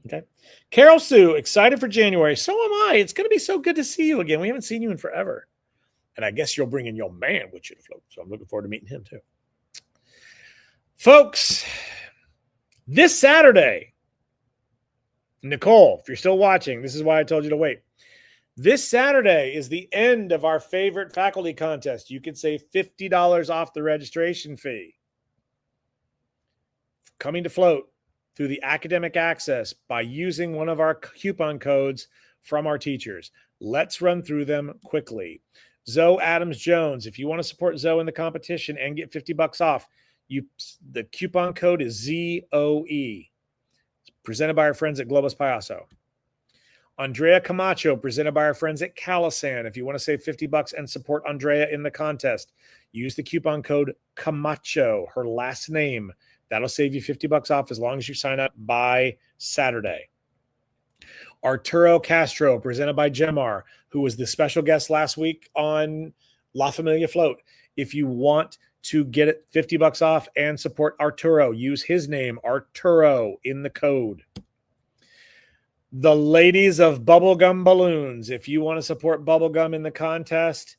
Okay. Carol Sue, excited for January. So am I. It's going to be so good to see you again. We haven't seen you in forever. And I guess you'll bring in your man with you to float. So I'm looking forward to meeting him too. Folks, this Saturday, Nicole, if you're still watching, this is why I told you to wait. This Saturday is the end of our favorite faculty contest. You can save $50 off the registration fee. Coming to float through the academic access by using one of our coupon codes from our teachers. Let's run through them quickly. Zoe Adams Jones, if you want to support Zoe in the competition and get $50 off, the coupon code is ZOE. Presented by our friends at Globus Payaso. Andrea Camacho, presented by our friends at Calisan. If you want to save $50 and support Andrea in the contest, use the coupon code Camacho, her last name. That'll save you $50 off as long as you sign up by Saturday. Arturo Castro, presented by Gemar, who was the special guest last week on La Familia Float. If you want to get it $50 off and support Arturo, use his name, Arturo, in the code. The ladies of Bubblegum Balloons. If you want to support Bubblegum in the contest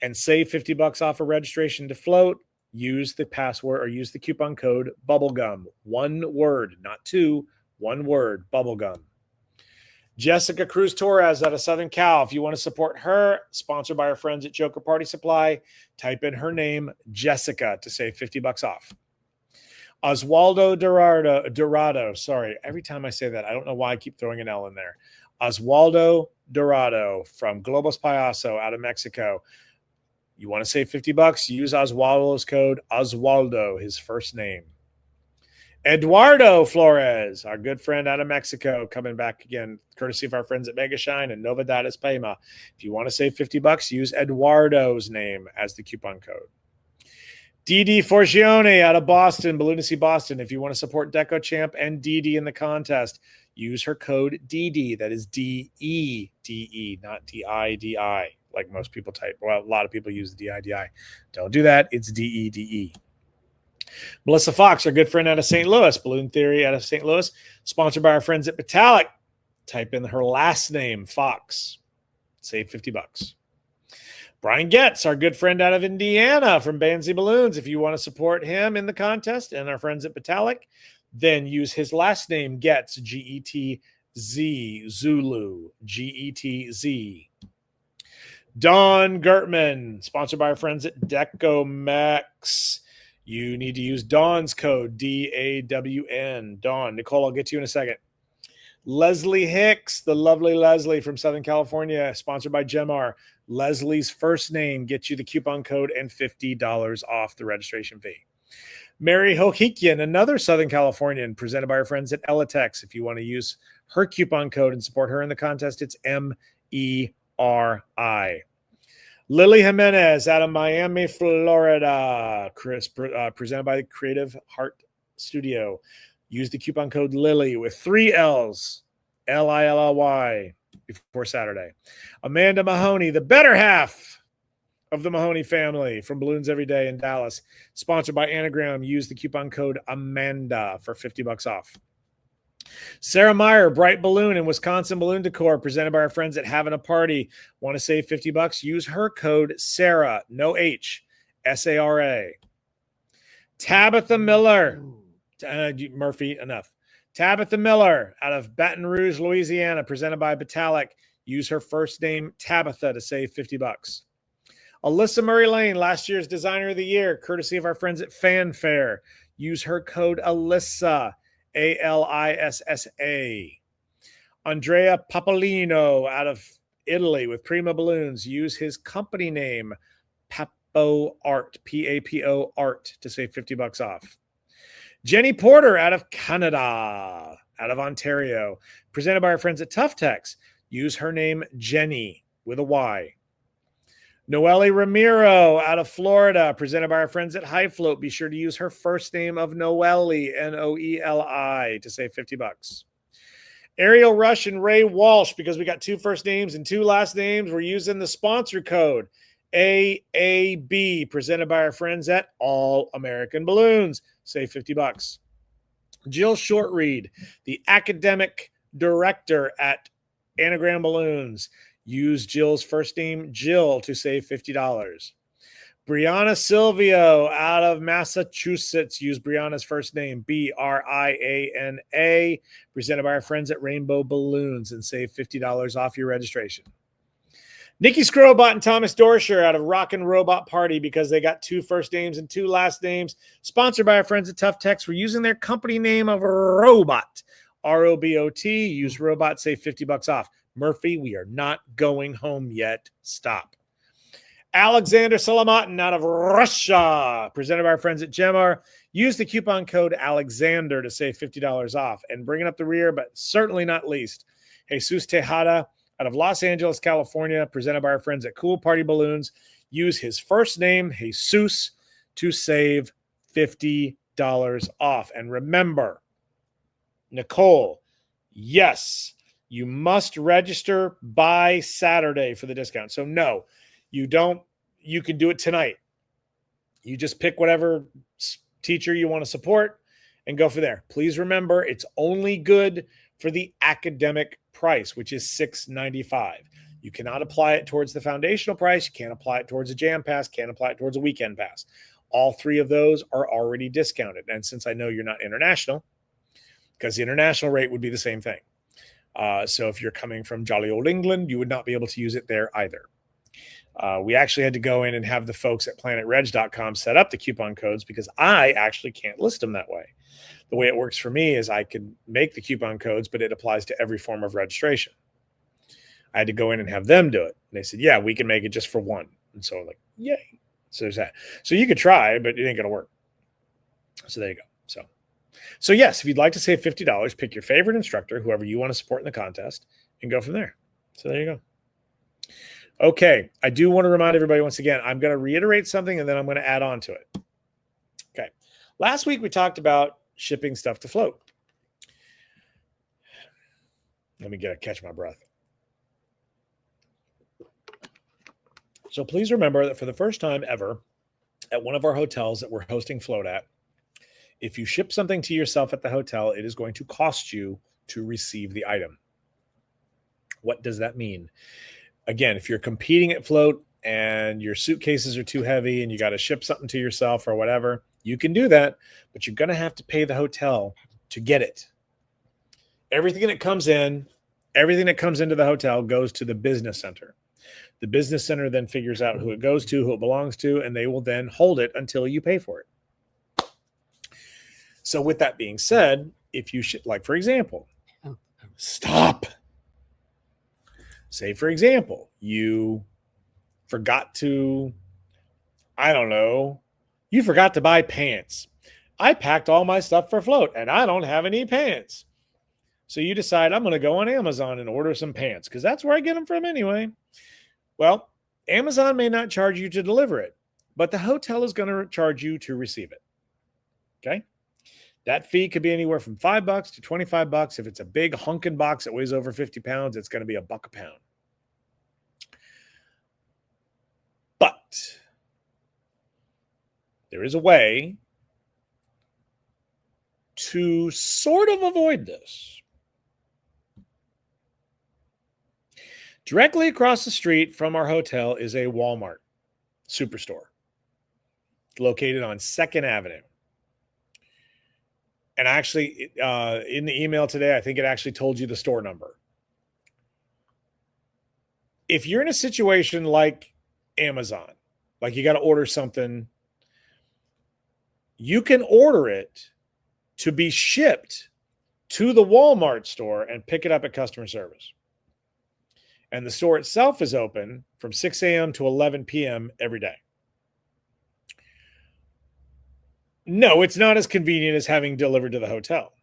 and save $50 off a registration to float, use the password or use the coupon code Bubblegum. One word, not two, one word, Bubblegum. Jessica Cruz Torres out of Southern Cal. If you want to support her, sponsored by our friends at Joker Party Supply, type in her name, Jessica, to save $50 off. Oswaldo Dorado. Sorry, every time I say that, I don't know why I keep throwing an L in there. Oswaldo Dorado from Globus Payaso out of Mexico. You want to save $50? Use Oswaldo's code, Oswaldo, his first name. Eduardo Flores, our good friend out of Mexico, coming back again, courtesy of our friends at Mega Shine and Novedades Pema. If you want to save $50, use Eduardo's name as the coupon code. Didi Forgione out of Boston, Balloonacy Boston. If you want to support Deco Champ and Didi in the contest, use her code DD. That is DEDE, not DIDI, like most people type. Well, a lot of people use DIDI. Don't do that. It's DEDE. Melissa Fox, our good friend out of St. Louis, Balloon Theory out of St. Louis, sponsored by our friends at Metallic. Type in her last name, Fox. Save $50. Brian Getz, our good friend out of Indiana from Bandsy Balloons. If you want to support him in the contest and our friends at Metallic, then use his last name, Getz, G-E-T-Z, Zulu, G-E-T-Z. Don Gertman, sponsored by our friends at Decomex. You need to use Dawn's code, D-A-W-N, Dawn. Nicole, I'll get to you in a second. Leslie Hicks, the lovely Leslie from Southern California, sponsored by Gemar. Leslie's first name gets you the coupon code and $50 off the registration fee. Mary Hohikian, another Southern Californian, presented by our friends at Elatex. If you want to use her coupon code and support her in the contest, it's M-E-R-I. Lily Jimenez out of Miami, Florida, presented by the Creative Heart Studio. Use the coupon code Lily with 3 L's, L-I-L-L-Y, before Saturday. Amanda Mahoney, the better half of the Mahoney family from Balloons Every Day in Dallas, sponsored by Anagram. Use the coupon code Amanda for $50 off. Sarah Meyer, Bright Balloon and Wisconsin Balloon Decor, presented by our friends at Having a Party. Want to save $50? Use her code Sarah, no H, S-A-R-A. Tabitha Miller, Murphy, enough. Tabitha Miller out of Baton Rouge, Louisiana, presented by Batalic. Use her first name, Tabitha, to save $50. Alyssa Murray Lane, last year's Designer of the Year, courtesy of our friends at Fanfare. Use her code Alyssa, A-L-I-S-S-A. Andrea Papolino out of Italy with Prima Balloons. Use his company name, Papo Art, P-A-P-O Art, to save $50 off. Jenny Porter out of Canada, out of Ontario, presented by our friends at Tough Tex. Use her name, Jenny, with a Y. Noelle Ramiro out of Florida, presented by our friends at High Float. Be sure to use her first name of Noelle, N-O-E-L-I, to save $50. Ariel Rush and Ray Walsh, because we got 2 first names and 2 last names, we're using the sponsor code AAB, presented by our friends at All American Balloons. Save $50. Jill Shortreed, the academic director at Anagram Balloons. Use Jill's first name, Jill, to save $50. Brianna Silvio out of Massachusetts. Use Brianna's first name, Briana, presented by our friends at Rainbow Balloons, and save $50 off your registration. Nikki Scrobot and Thomas Dorsher out of Rockin' Robot Party, because they got 2 first names and 2 last names. Sponsored by our friends at Tough Text. We're using their company name of Robot, ROBOT. Use Robot, save $50 off. Murphy, we are not going home yet. Stop. Alexander Salamatin out of Russia, presented by our friends at Gemar. Use the coupon code Alexander to save $50 off. And bringing up the rear, but certainly not least, Jesus Tejada out of Los Angeles, California, presented by our friends at Cool Party Balloons. Use his first name, Jesus, to save $50 off. And remember, Nicole, yes, you must register by Saturday for the discount. So no, you don't. You can do it tonight. You just pick whatever teacher you want to support and go for there. Please remember, it's only good for the academic price, which is $6.95. You cannot apply it towards the foundational price. You can't apply it towards a jam pass. Can't apply it towards a weekend pass. All 3 of those are already discounted. And since I know you're not international, because the international rate would be the same thing. So if you're coming from jolly old England, you would not be able to use it there either. We actually had to go in and have the folks at planetreg.com set up the coupon codes, because I actually can't list them that way. The way it works for me is I can make the coupon codes, but it applies to every form of registration. I had to go in and have them do it. And they said, yeah, we can make it just for one. And so I'm like, yay. So there's that. So you could try, but it ain't going to work. So there you go. So yes, if you'd like to save $50, pick your favorite instructor, whoever you want to support in the contest, and go from there. So there you go. Okay, I do want to remind everybody once again, I'm going to reiterate something and then I'm going to add on to it. Okay, last week we talked about shipping stuff to float. Let me catch my breath. So please remember that for the first time ever at one of our hotels that we're hosting float at, if you ship something to yourself at the hotel, it is going to cost you to receive the item. What does that mean? Again, if you're competing at float and your suitcases are too heavy and you got to ship something to yourself or whatever, you can do that, but you're going to have to pay the hotel to get it. Everything that comes into the hotel goes to the business center. The business center then figures out who it goes to, who it belongs to, and they will then hold it until you pay for it. So with that being said, if you like, for example, stop. Say, for example, you forgot to, you forgot to buy pants. I packed all my stuff for float and I don't have any pants. So you decide, I'm going to go on Amazon and order some pants because that's where I get them from anyway. Well, Amazon may not charge you to deliver it, but the hotel is going to charge you to receive it. Okay? That fee could be anywhere from $5 to $25. If it's a big hunkin' box that weighs over 50 pounds, it's going to be $1 a pound. But there is a way to sort of avoid this. Directly across the street from our hotel is a Walmart superstore located on 2nd Avenue. And actually, in the email today, I think it actually told you the store number. If you're in a situation like Amazon, like you got to order something, you can order it to be shipped to the Walmart store and pick it up at customer service. And the store itself is open from 6 a.m. to 11 p.m. every day. No, it's not as convenient as having delivered to the hotel,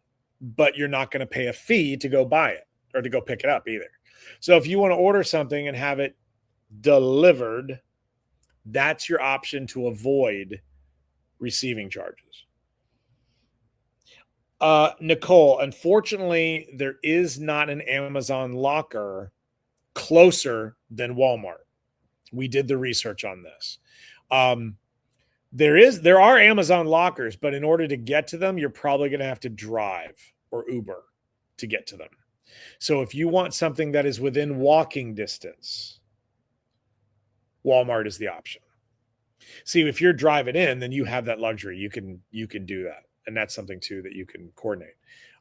but you're not going to pay a fee to go buy it or to go pick it up either. So if you want to order something and have it delivered, that's your option to avoid receiving charges. Nicole, unfortunately, there is not an Amazon locker closer than Walmart. We did the research on this. There are Amazon lockers, but in order to get to them, you're probably going to have to drive or Uber to get to them. So if you want something that is within walking distance, Walmart is the option. See, if you're driving in, then you have that luxury. You can do that, and that's something too that you can coordinate.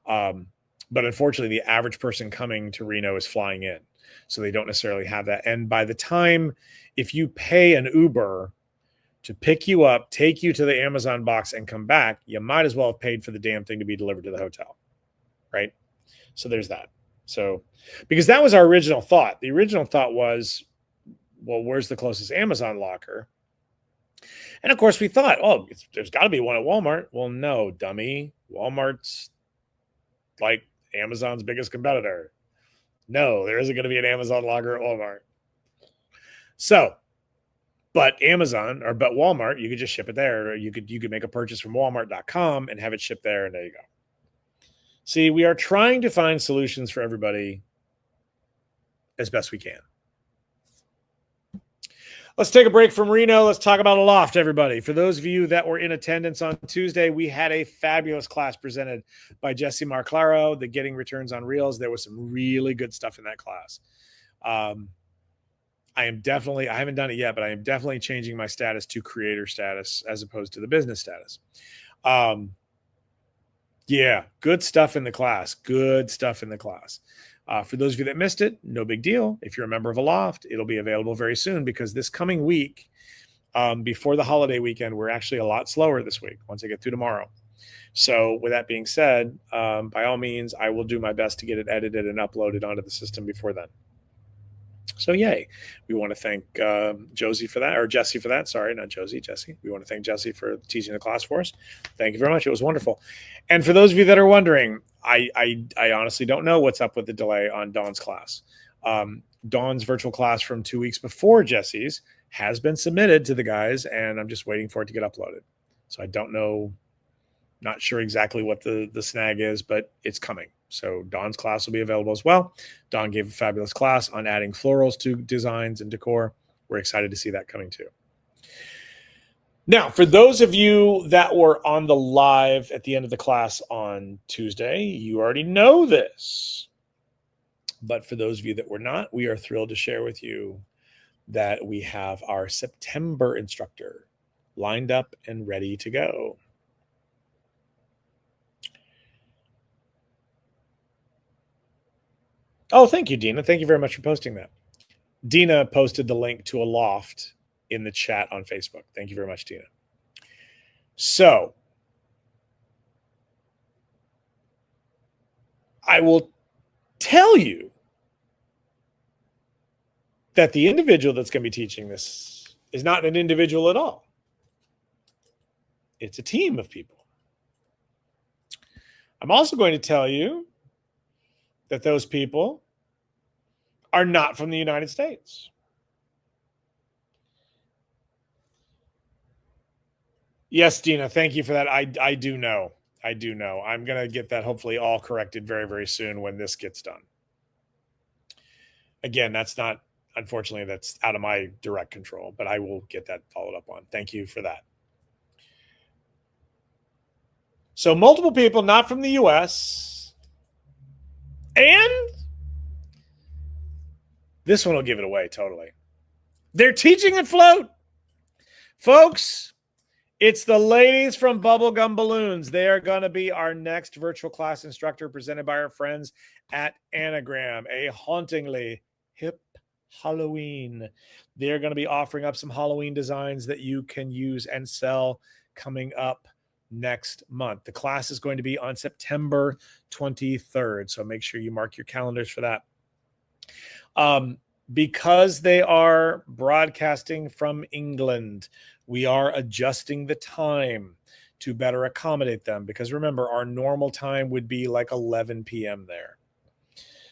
Um, but unfortunately, the average person coming to Reno is flying in, so they don't necessarily have that. And by the time, if you pay an Uber to pick you up, take you to the Amazon box, and come back, you might as well have paid for the damn thing to be delivered to the hotel, right? So there's that. So, because that was our original thought. The original thought was, well, where's the closest Amazon locker? And of course, we thought, oh, there's got to be one at Walmart. Well, no, dummy. Walmart's like Amazon's biggest competitor. No, there isn't going to be an Amazon locker at Walmart. So, but Walmart, you could just ship it there. Or you could make a purchase from Walmart.com and have it shipped there, and there you go. See, we are trying to find solutions for everybody as best we can. Let's take a break from Reno. Let's talk about Aloft, everybody. For those of you that were in attendance on Tuesday, we had a fabulous class presented by Jesse Marclaro, the Getting Returns on Reels. There was some really good stuff in that class. I haven't done it yet, but I am definitely changing my status to creator status as opposed to the business status. Yeah, good stuff in the class. Good stuff in the class. For those of you that missed it, no big deal. If you're a member of Aloft, it'll be available very soon because this coming week, before the holiday weekend, we're actually a lot slower this week once I get through tomorrow. So with that being said, by all means, I will do my best to get it edited and uploaded onto the system before then. So yay. We want to thank Jesse for that. Sorry, not Josie, Jesse. We want to thank Jesse for teaching the class for us. Thank you very much. It was wonderful. And for those of you that are wondering, I honestly don't know what's up with the delay on Dawn's class. Dawn's virtual class from 2 weeks before Jesse's has been submitted to the guys, and I'm just waiting for it to get uploaded. So I don't know, not sure exactly what the snag is, but it's coming. So Dawn's class will be available as well. Dawn gave a fabulous class on adding florals to designs and decor. We're excited to see that coming too. Now, for those of you that were on the live at the end of the class on Tuesday, you already know this. But for those of you that were not, we are thrilled to share with you that we have our September instructor lined up and ready to go. Oh, thank you, Dina. Thank you very much for posting that. Dina posted the link to Aloft in the chat on Facebook. Thank you very much, Dina. So I will tell you that the individual that's going to be teaching this is not an individual at all. It's a team of people. I'm also going to tell you that those people are not from the United States. Yes, Dina, thank you for that. I do know. I do know. I'm going to get that hopefully all corrected very, very soon when this gets done. Again, unfortunately, that's out of my direct control, but I will get that followed up on. Thank you for that. So multiple people not from the U.S. And this one will give it away totally. They're teaching at Float. Folks, it's the ladies from Bubblegum Balloons. They are going to be our next virtual class instructor presented by our friends at Anagram, a hauntingly hip Halloween. They're going to be offering up some Halloween designs that you can use and sell coming up next month. The class is going to be on September 23rd, so make sure you mark your calendars for that. Because they are broadcasting from England, we are adjusting the time to better accommodate them. Because remember, our normal time would be like 11 p.m. there.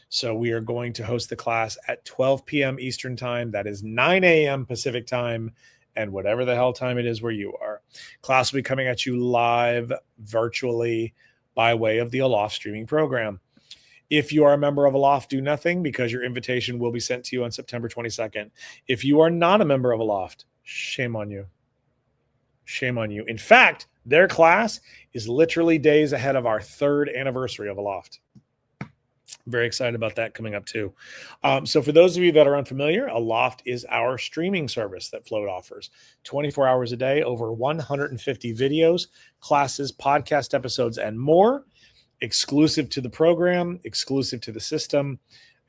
So we are going to host the class at 12 p.m. Eastern time. That is 9 a.m. Pacific time, and whatever the hell time it is where you are. Class will be coming at you live virtually by way of the Aloft streaming program. If you are a member of Aloft, do nothing because your invitation will be sent to you on September 22nd. If you are not a member of Aloft, shame on you. Shame on you. In fact, their class is literally days ahead of our 3rd anniversary of Aloft. Very excited about that coming up too. So for those of you that are unfamiliar, Aloft is our streaming service that Float offers. 24 hours a day, over 150 videos, classes, podcast episodes, and more, exclusive to the program, exclusive to the system,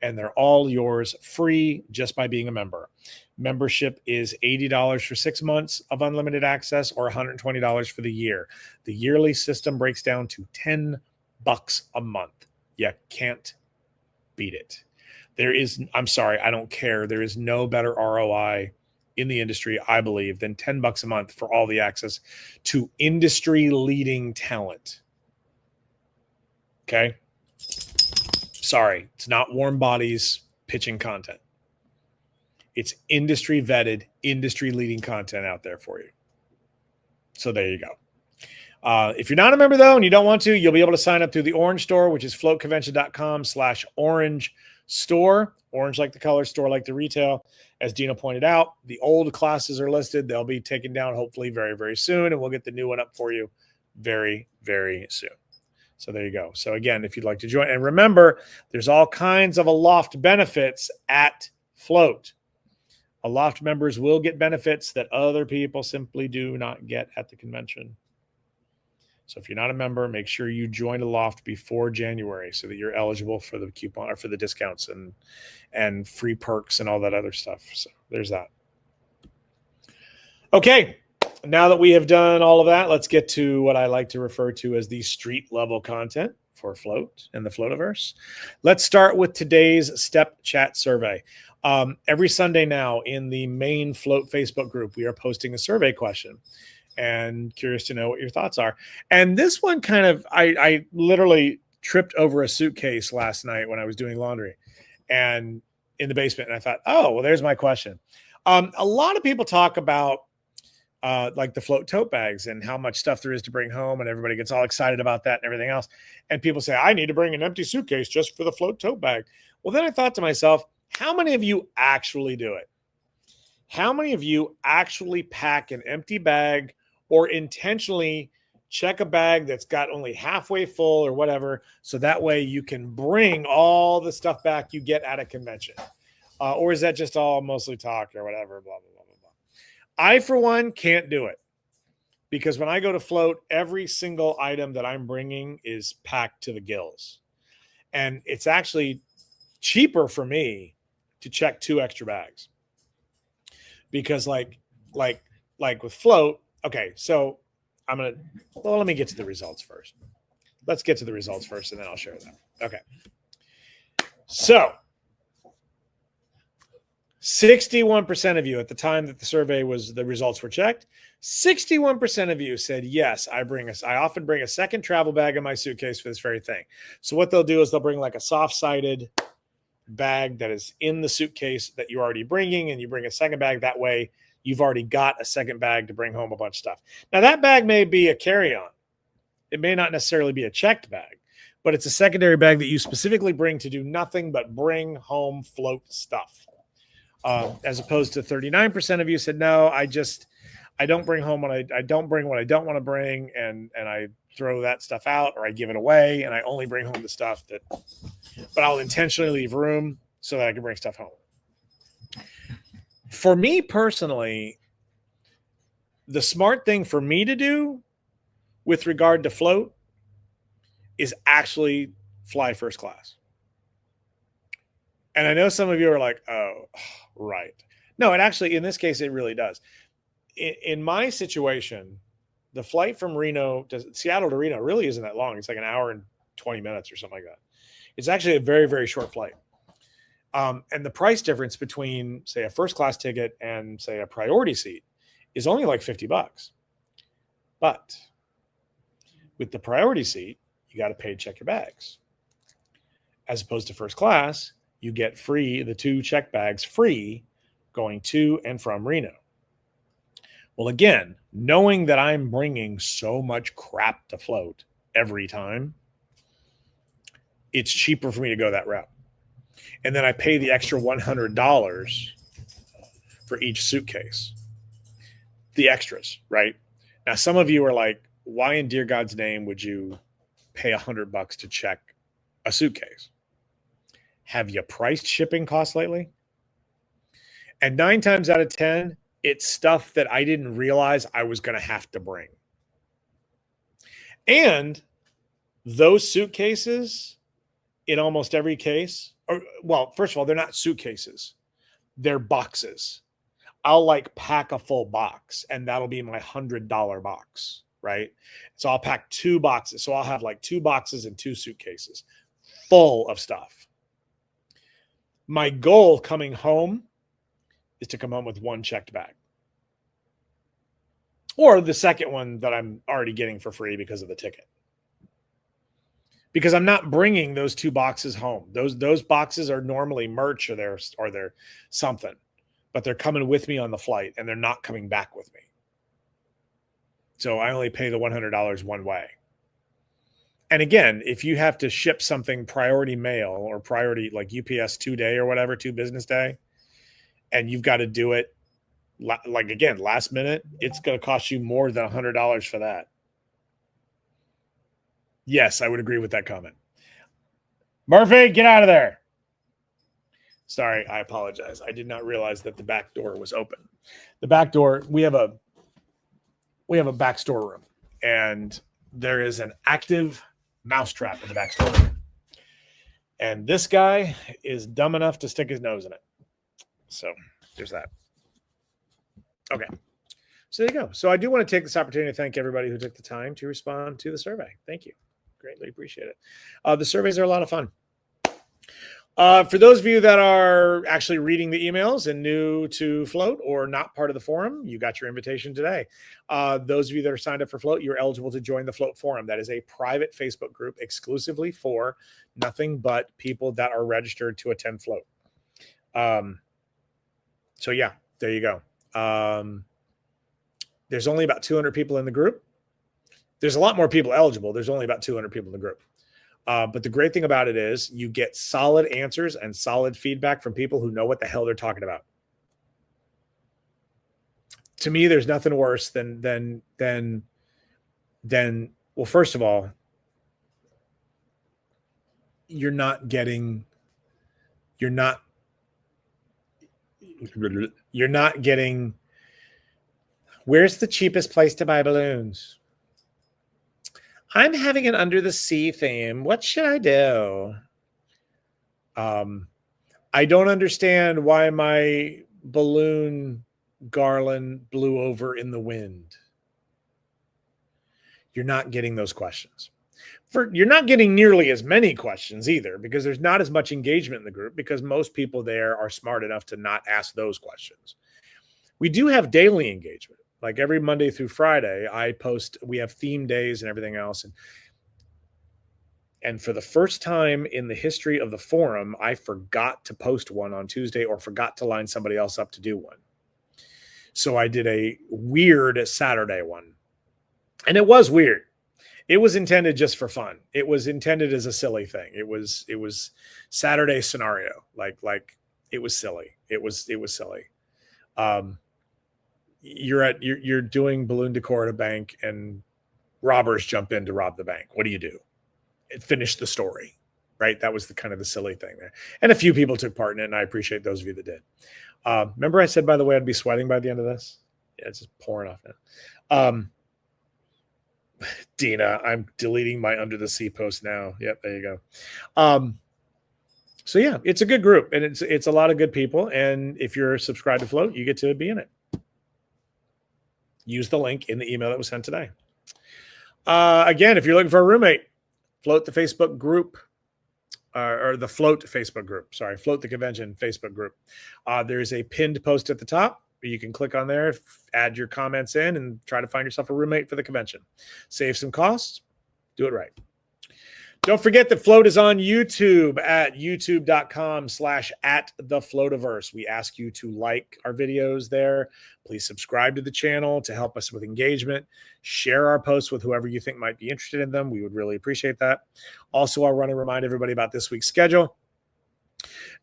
and they're all yours free just by being a member. Membership is $80 for 6 months of unlimited access or $120 for the year. The yearly system breaks down to $10 a month. You can't beat it. I'm sorry, I don't care. There is no better ROI in the industry, I believe, than $10 a month for all the access to industry leading talent. Okay. Sorry, it's not warm bodies pitching content. It's industry vetted, industry leading content out there for you. So there you go. If you're not a member though, and you don't want to, you'll be able to sign up through the Orange Store, which is floatconvention.com/orange store. Orange like the color, store like the retail. As Dino pointed out, the old classes are listed. They'll be taken down hopefully very, very soon, and we'll get the new one up for you very, very soon. So there you go. So again, if you'd like to join, and remember, there's all kinds of Aloft benefits at Float. Aloft members will get benefits that other people simply do not get at the convention. So if you're not a member, make sure you join Aloft before January so that you're eligible for the coupon or for the discounts and free perks and all that other stuff. So there's that. Okay, now that we have done all of that, let's get to what I like to refer to as the street level content for Float and the Floativerse. Let's start with today's Step Chat survey. Every Sunday now in the main Float Facebook group, we are posting a survey question. And curious to know what your thoughts are. And this one kind of, I literally tripped over a suitcase last night when I was doing laundry and in the basement. And I thought, oh, well, there's my question. A lot of people talk about like the Float tote bags and how much stuff there is to bring home. And everybody gets all excited about that and everything else. And people say, I need to bring an empty suitcase just for the Float tote bag. Well, then I thought to myself, how many of you actually do it? How many of you actually pack an empty bag or intentionally check a bag that's got only halfway full or whatever, so that way you can bring all the stuff back you get at a convention? Or is that just all mostly talk or whatever, blah, blah, blah, blah, blah. I, for one, can't do it because when I go to Float, every single item that I'm bringing is packed to the gills. And it's actually cheaper for me to check 2 extra bags because like with Float, okay, so let me get to the results first. Let's get to the results first, and then I'll share them. Okay. So 61% of you at the time that the results were checked, 61% of you said, yes, I often bring a second travel bag in my suitcase for this very thing. So what they'll do is they'll bring like a soft-sided bag that is in the suitcase that you're already bringing, and you bring a second bag. That way you've already got a second bag to bring home a bunch of stuff. Now, that bag may be a carry-on. It may not necessarily be a checked bag, but it's a secondary bag that you specifically bring to do nothing but bring home Float stuff. As opposed to 39% of you said, no, I don't bring home what I don't bring what I don't want to bring, and I throw that stuff out or I give it away, and I only bring home the stuff but I'll intentionally leave room so that I can bring stuff home. For me personally, the smart thing for me to do with regard to Float is actually fly first class. And I know some of you are like, oh, right. No, it actually, in this case, it really does. In my situation, the flight from Seattle to Reno really isn't that long. It's like an hour and 20 minutes or something like that. It's actually a very, very short flight. And the price difference between, say, a first class ticket and, say, a priority seat is only like $50. But with the priority seat, you got to pay to check your bags. As opposed to first class, you get free, the 2 check bags free going to and from Reno. Well, again, knowing that I'm bringing so much crap to Float every time, it's cheaper for me to go that route. And then I pay the extra $100 for each suitcase. The extras, right? Now, some of you are like, why in dear God's name would you pay $100 to check a suitcase? have you priced shipping costs lately? And 9 times out of 10, it's stuff that I didn't realize I was going to have to bring. And those suitcases, in almost every case, well, first of all, they're not suitcases, they're boxes. I'll like pack a full box, and that'll be my $100 box, right? So I'll pack 2 boxes. So I'll have like 2 boxes and 2 suitcases full of stuff. My goal coming home is to come home with 1 checked bag. Or the second one that I'm already getting for free because of the ticket. Because I'm not bringing those 2 boxes home. Those boxes are normally merch or they're something. But they're coming with me on the flight, and they're not coming back with me. So I only pay the $100 one way. And again, if you have to ship something priority mail or priority like UPS 2-day or whatever, 2 business day, and you've got to do it like again, last minute, it's going to cost you more than $100 for that. Yes, I would agree with that comment. Murphy, get out of there. Sorry, I apologize. I did not realize that the back door was open. The back door, we have a back storeroom, and there is an active mousetrap in the back storeroom. And this guy is dumb enough to stick his nose in it. So there's that. Okay. So there you go. So I do want to take this opportunity to thank everybody who took the time to respond to the survey. Thank you. Greatly appreciate it. The surveys are a lot of fun. For those of you that are actually reading the emails and new to Float or not part of the forum, you got your invitation today. Those of you that are signed up for Float, you're eligible to join the Float forum. That is a private Facebook group exclusively for nothing but people that are registered to attend Float. So yeah, there you go. There's only about 200 people in the group. There's a lot more people eligible. There's only about 200 people in the group. But the great thing about it is you get solid answers and solid feedback from people who know what the hell they're talking about. To me, there's nothing worse than well, first of all, you're not getting where's the cheapest place to buy balloons? I'm having an under the sea theme. What should I do? I don't understand why my balloon garland blew over in the wind. You're not getting those questions. You're not getting nearly as many questions either, because there's not as much engagement in the group because most people there are smart enough to not ask those questions. We do have daily engagement. Like every Monday through Friday, I post, we have theme days and everything else. And for the first time in the history of the forum, I forgot to post one on Tuesday or forgot to line somebody else up to do one. So I did a weird Saturday one. And it was weird. It was intended just for fun. It was intended as a silly thing. It was Saturday scenario. Like it was silly. It was silly. You're doing balloon decor at a bank and robbers jump in to rob the bank. What do you do? Finish the story, right? That was the kind of the silly thing there. And a few people took part in it, and I appreciate those of you that did. Remember I said, by the way, I'd be sweating by the end of this? Yeah, it's just pouring off now. Dina, I'm deleting my under the sea post now. Yep, there you go. So yeah, it's a good group, and it's a lot of good people. And if you're subscribed to Float, you get to be in it. Use the link in the email that was sent today. Again, if you're looking for a roommate, Float the Facebook group, or the Float Facebook group. Sorry, Float the Convention Facebook group. There's a pinned post at the top. You can click on there, add your comments in, and try to find yourself a roommate for the convention. Save some costs. Do it right. Don't forget that Float is on YouTube at youtube.com/@thefloativerse. We ask you to like our videos there. Please subscribe to the channel to help us with engagement. Share our posts with whoever you think might be interested in them. We would really appreciate that. Also, I want to remind everybody about this week's schedule.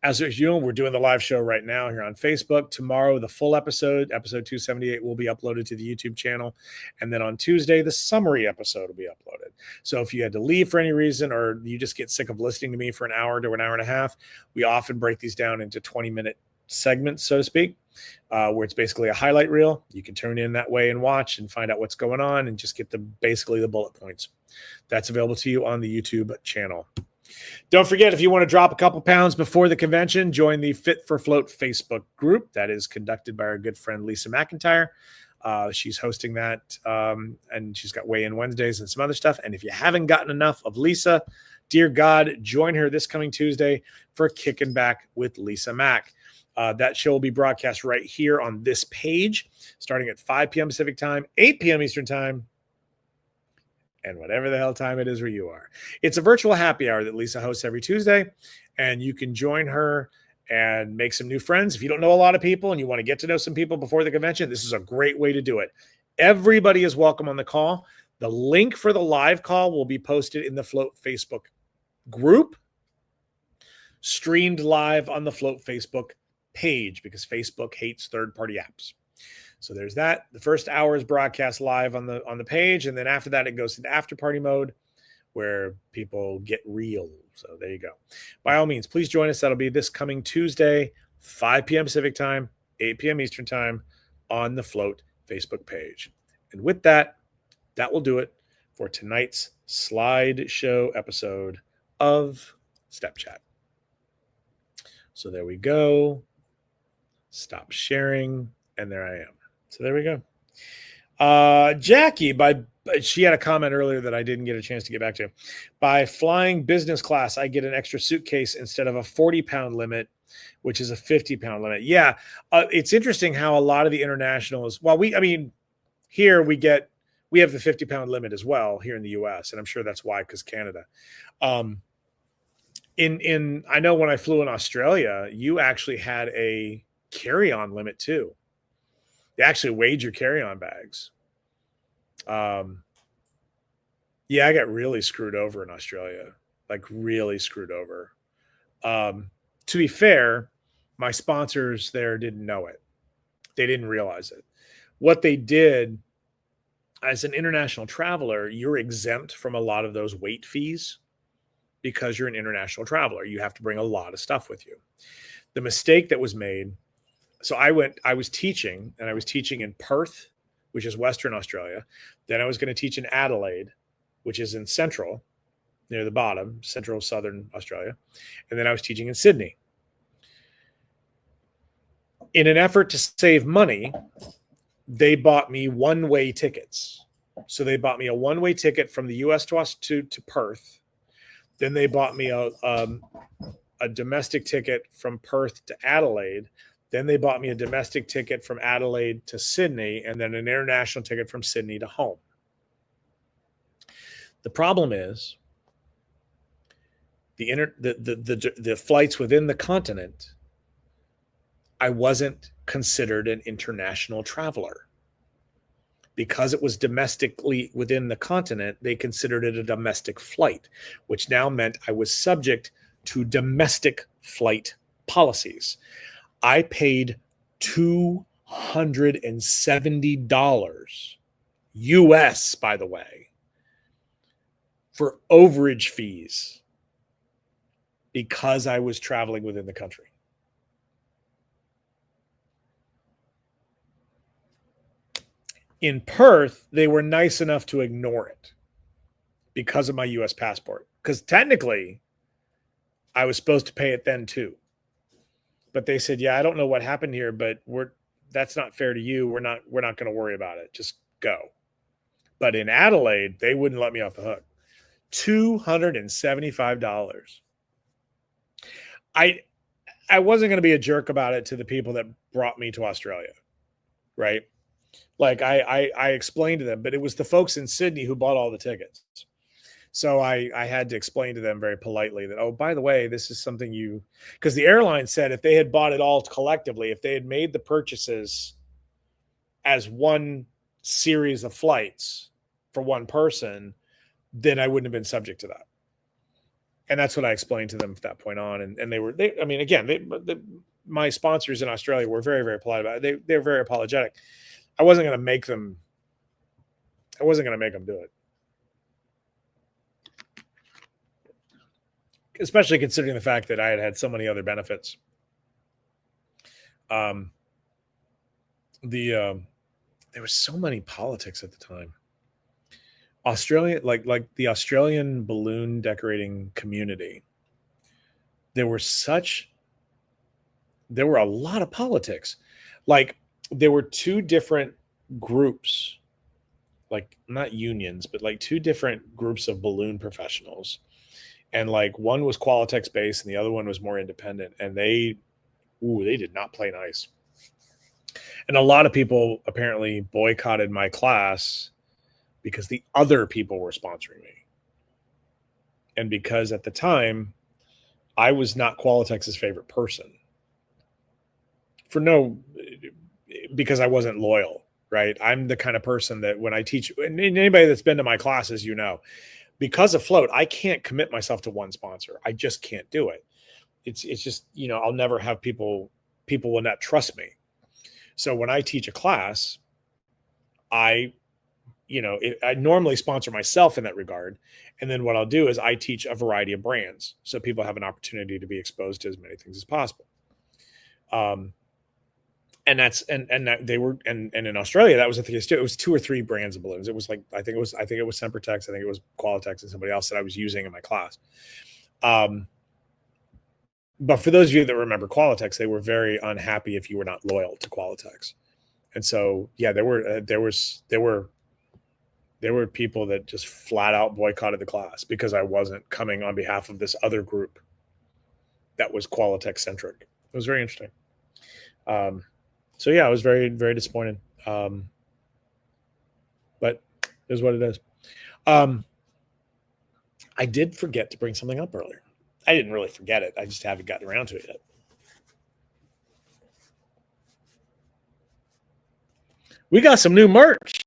As you know, we're doing the live show right now here on Facebook. Tomorrow, the full episode 278, will be uploaded to the YouTube channel. And then on Tuesday, the summary episode will be uploaded. So if you had to leave for any reason, or you just get sick of listening to me for an hour to an hour and a half, we often break these down into 20-minute segments, so to speak, where it's basically a highlight reel. You can turn in that way and watch and find out what's going on and just get basically the bullet points. That's available to you on the YouTube channel. Don't forget, if you want to drop a couple pounds before the convention, join the Fit for Float Facebook group that is conducted by our good friend Lisa McIntyre. She's hosting that, and she's got weigh-in Wednesdays and some other stuff. And if you haven't gotten enough of Lisa, dear God, join her this coming Tuesday for Kicking Back with Lisa Mack. That show will be broadcast right here on this page, starting at 5 p.m. Pacific time, 8 p.m. Eastern time, and whatever the hell time it is where you are. It's a virtual happy hour that Lisa hosts every Tuesday, and you can join her and make some new friends. If you don't know a lot of people and you want to get to know some people before the convention, this is a great way to do it. Everybody is welcome on the call. The link for the live call will be posted in the Float Facebook group, streamed live on the Float Facebook page, because Facebook hates third-party apps. So there's that. The first hour is broadcast live on the page, and then after that, it goes into after party mode where people get real. So there you go. By all means, please join us. That'll be this coming Tuesday, 5 p.m. Pacific time, 8 p.m. Eastern time on the Float Facebook page. And with that, that will do it for tonight's slideshow episode of Step Chat. So there we go. Stop sharing, and there I am. So there we go. Jackie, she had a comment earlier that I didn't get a chance to get back to. By flying business class, I get an extra suitcase instead of a 40-pound limit, which is a 50-pound limit. Yeah, it's interesting how a lot of the internationals, here we have the 50-pound limit as well here in the U.S., and I'm sure that's why, because Canada. I know when I flew in Australia, you actually had a carry-on limit too. They actually weighed your carry-on bags. Yeah, I got really screwed over in Australia, like really screwed over. To be fair, my sponsors there didn't know it. They didn't realize it. What they did, as an international traveler, you're exempt from a lot of those weight fees because you're an international traveler. You have to bring a lot of stuff with you. The mistake that was made, so I was teaching in Perth, which is Western Australia. Then I was going to teach in Adelaide, which is in central, near the bottom, central southern Australia. And then I was teaching in Sydney. In an effort to save money, they bought me one-way tickets. So they bought me a one-way ticket from the U.S. to Perth. Then they bought me a domestic ticket from Perth to Adelaide. Then they bought me a domestic ticket from Adelaide to Sydney, and then an international ticket from Sydney to home. The problem is the flights within the continent, I wasn't considered an international traveler. Because it was domestically within the continent, they considered it a domestic flight, which now meant I was subject to domestic flight policies. I paid $270 US, by the way, for overage fees because I was traveling within the country. In Perth, they were nice enough to ignore it because of my US passport. Because technically, I was supposed to pay it then too. But they said, yeah, I don't know what happened here, but that's not fair to you. We're not going to worry about it. Just go. But in Adelaide, they wouldn't let me off the hook. $275. I wasn't going to be a jerk about it to the people that brought me to Australia, right? Like I explained to them, but it was the folks in Sydney who bought all the tickets. So I had to explain to them very politely that, oh, by the way, this is something because the airline said if they had bought it all collectively, if they had made the purchases as one series of flights for one person, then I wouldn't have been subject to that. And that's what I explained to them from that point on. And I mean, again, my sponsors in Australia were very, very polite about it. They were very apologetic. I wasn't going to make them. I wasn't going to make them do it, especially considering the fact that I had so many other benefits. Um, there was so many politics at the time. Australia, like the Australian balloon decorating community, there were a lot of politics. Like there were two different groups, like not unions, but like two different groups of balloon professionals. And like one was Qualitex based and the other one was more independent. And they did not play nice. And a lot of people apparently boycotted my class because the other people were sponsoring me. And because at the time, I was not Qualitex's favorite person. Because I wasn't loyal, right? I'm the kind of person that when I teach, and anybody that's been to my classes, because of Float, I can't commit myself to one sponsor. I just can't do it. It's just, I'll never have people will not trust me. So when I teach a class, I normally sponsor myself in that regard. And then what I'll do is I teach a variety of brands. So people have an opportunity to be exposed to as many things as possible. And that's that they were and in Australia that was the case too. It was 2 or 3 brands of balloons. It was like I think it was Sempertex, I think it was Qualitex, and somebody else that I was using in my class. But for those of you that remember Qualitex, they were very unhappy if you were not loyal to Qualitex. And so yeah, there were people that just flat out boycotted the class because I wasn't coming on behalf of this other group that was Qualitex centric. It was very interesting. So yeah, I was very, very disappointed. But it is what it is. I did forget to bring something up earlier. I didn't really forget it. I just haven't gotten around to it yet. We got some new merch.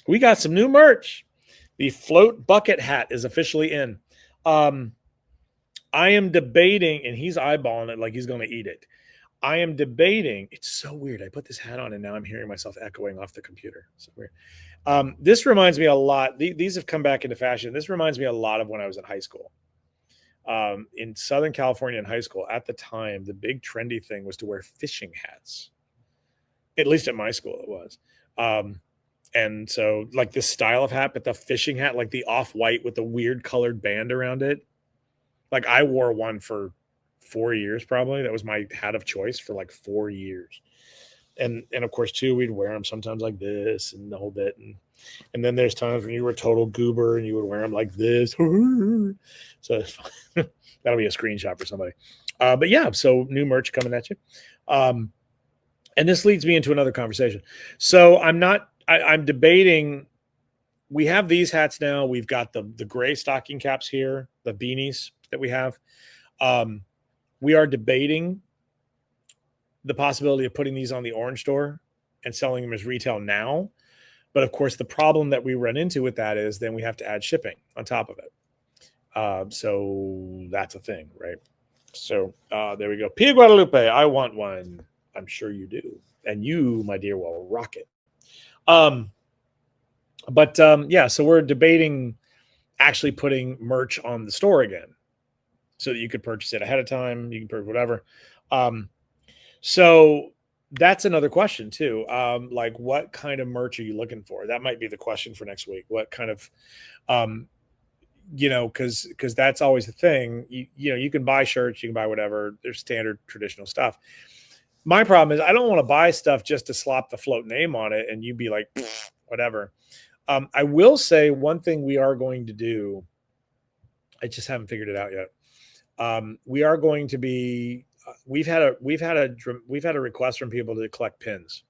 The Float bucket hat is officially in. I am debating, and he's eyeballing it like he's going to eat it. I am debating. It's so weird. I put this hat on and now I'm hearing myself echoing off the computer. So weird. This reminds me a lot. These have come back into fashion. This reminds me a lot of when I was in high school. In Southern California in high school, at the time, the big trendy thing was to wear fishing hats. At least at my school, it was. And so like this style of hat, but the fishing hat, like the off-white with the weird colored band around it. Like I wore one for 4 years probably. That was my hat of choice for like 4 years. And of course too, we'd wear them sometimes like this and the whole bit. And then there's times when you were a total goober and you would wear them like this. So that'll be a screenshot for somebody. But yeah, so new merch coming at you. And this leads me into another conversation. So I'm debating. We have these hats now. We've got the gray stocking caps here, the beanies that we have. We are debating the possibility of putting these on the orange store and selling them as retail now. But of course, the problem that we run into with that is then we have to add shipping on top of it. So that's a thing, right? So there we go. Pia Guadalupe, I want one. I'm sure you do. And you, my dear, will rock it. Yeah, so we're debating actually putting merch on the store again so that you could purchase it ahead of time. You can purchase whatever. So that's another question too. Like what kind of merch are you looking for? That might be the question for next week. What kind of, cause that's always the thing. You can buy shirts, you can buy whatever. There's standard traditional stuff. My problem is I don't want to buy stuff just to slap the Float name on it and you be like, whatever. I will say one thing we are going to do. I just haven't figured it out yet. We are going to be. We've had a request from people to collect pins,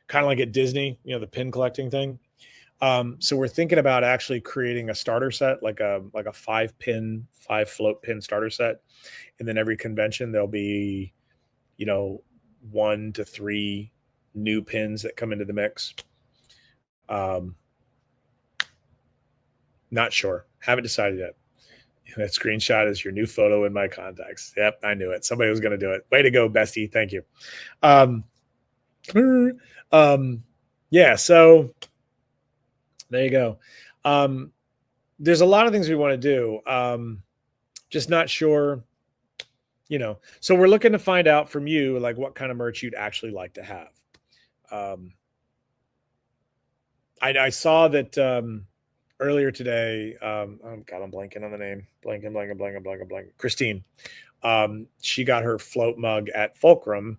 kind of like at Disney, the pin collecting thing. So we're thinking about actually creating a starter set, like a 5 float pin starter set, and then every convention there'll be, 1 to 3 new pins that come into the mix. Not sure. Haven't decided yet. That screenshot is your new photo in my contacts. Yep, I knew it. Somebody was going to do it. Way to go, bestie. Thank you. Um, yeah, so there you go. There's a lot of things we want to do. Just not sure, So we're looking to find out from you, like what kind of merch you'd actually like to have. I saw that earlier today. Oh God, I'm blanking on the name. Blanking. Christine. She got her float mug at Fulcrum,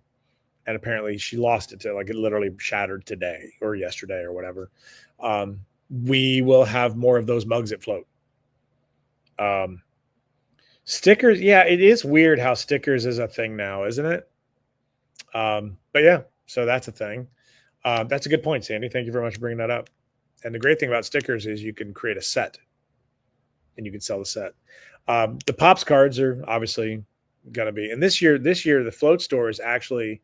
and apparently she lost it to, like, it literally shattered today or yesterday or whatever. We will have more of those mugs at Float. Stickers, yeah, it is weird how stickers is a thing now, isn't it? But yeah, so that's a thing. That's a good point, Sandy. Thank you very much for bringing that up. And the great thing about stickers is you can create a set, and you can sell the set. The Pops cards are obviously going to be, and this year, the Float store is actually,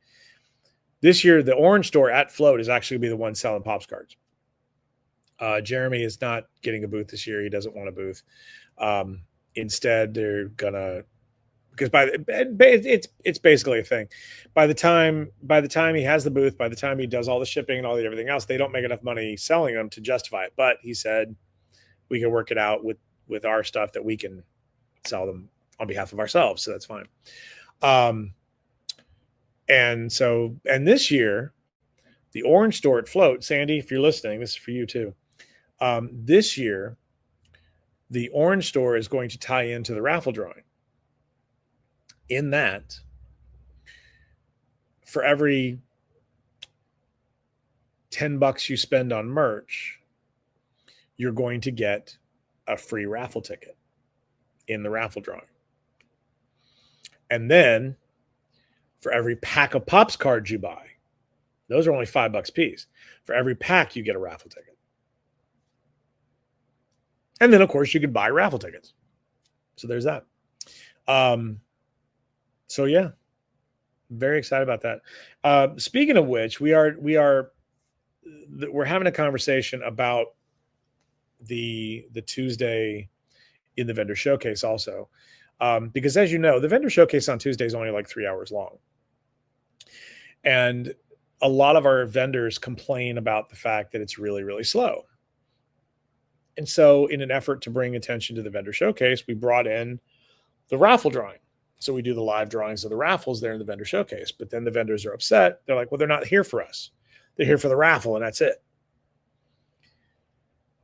the Orange store at Float is actually going to be the one selling Pops cards. Jeremy is not getting a booth this year. He doesn't want a booth. Instead, they're gonna, because it's basically a thing. By the time he has the booth, by the time he does all the shipping and all the everything else, they don't make enough money selling them to justify it. But he said we can work it out with our stuff that we can sell them on behalf of ourselves. So that's fine. And this year, the Orange store at Float, Sandy, if you're listening, this is for you too. This year, the Orange store is going to tie into the raffle drawing. In that, for every $10 you spend on merch, you're going to get a free raffle ticket in the raffle drawing. And then for every pack of Pops cards you buy, those are only $5 a piece. For every pack, you get a raffle ticket. And then, of course, you could buy raffle tickets. So there's that. So yeah, very excited about that. Speaking of which, we're having a conversation about the Tuesday in the vendor showcase also, because as you know, the vendor showcase on Tuesday is only like 3 hours long, and a lot of our vendors complain about the fact that it's really, really slow. And so in an effort to bring attention to the vendor showcase, we brought in the raffle drawing. So we do the live drawings of the raffles there in the vendor showcase. But then the vendors are upset. They're like, well, they're not here for us. They're here for the raffle, and that's it.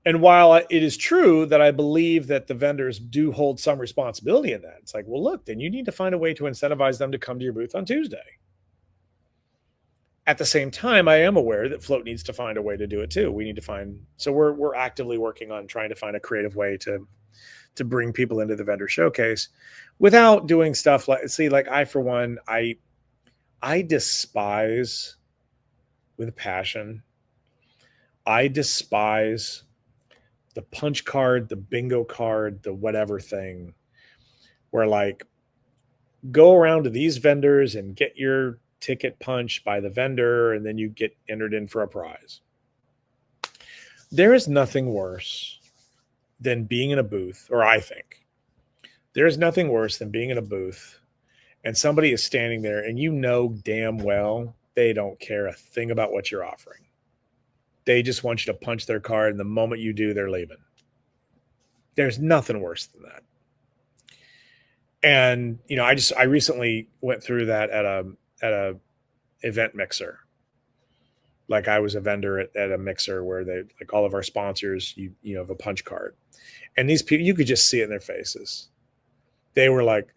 And while it is true that I believe that the vendors do hold some responsibility in that, it's like, well, look, then you need to find a way to incentivize them to come to your booth on Tuesday. At the same time, I am aware that Float needs to find a way to do it too. We need to find, so we're actively working on trying to find a creative way to bring people into the vendor showcase without doing stuff like I, for one, I despise with a passion. I despise the punch card, the bingo card, the whatever thing where, like, go around to these vendors and get your ticket punched by the vendor, and then you get entered in for a prize. There is nothing worse than being in a booth, or I think there's nothing worse than being in a booth and somebody is standing there and you know damn well they don't care a thing about what you're offering. They just want you to punch their card, and the moment you do, they're leaving. There's nothing worse than that. And I recently went through that at a event mixer. Like, I was a vendor at a mixer where they, like, all of our sponsors, you have a punch card, and these people, you could just see it in their faces. They were like,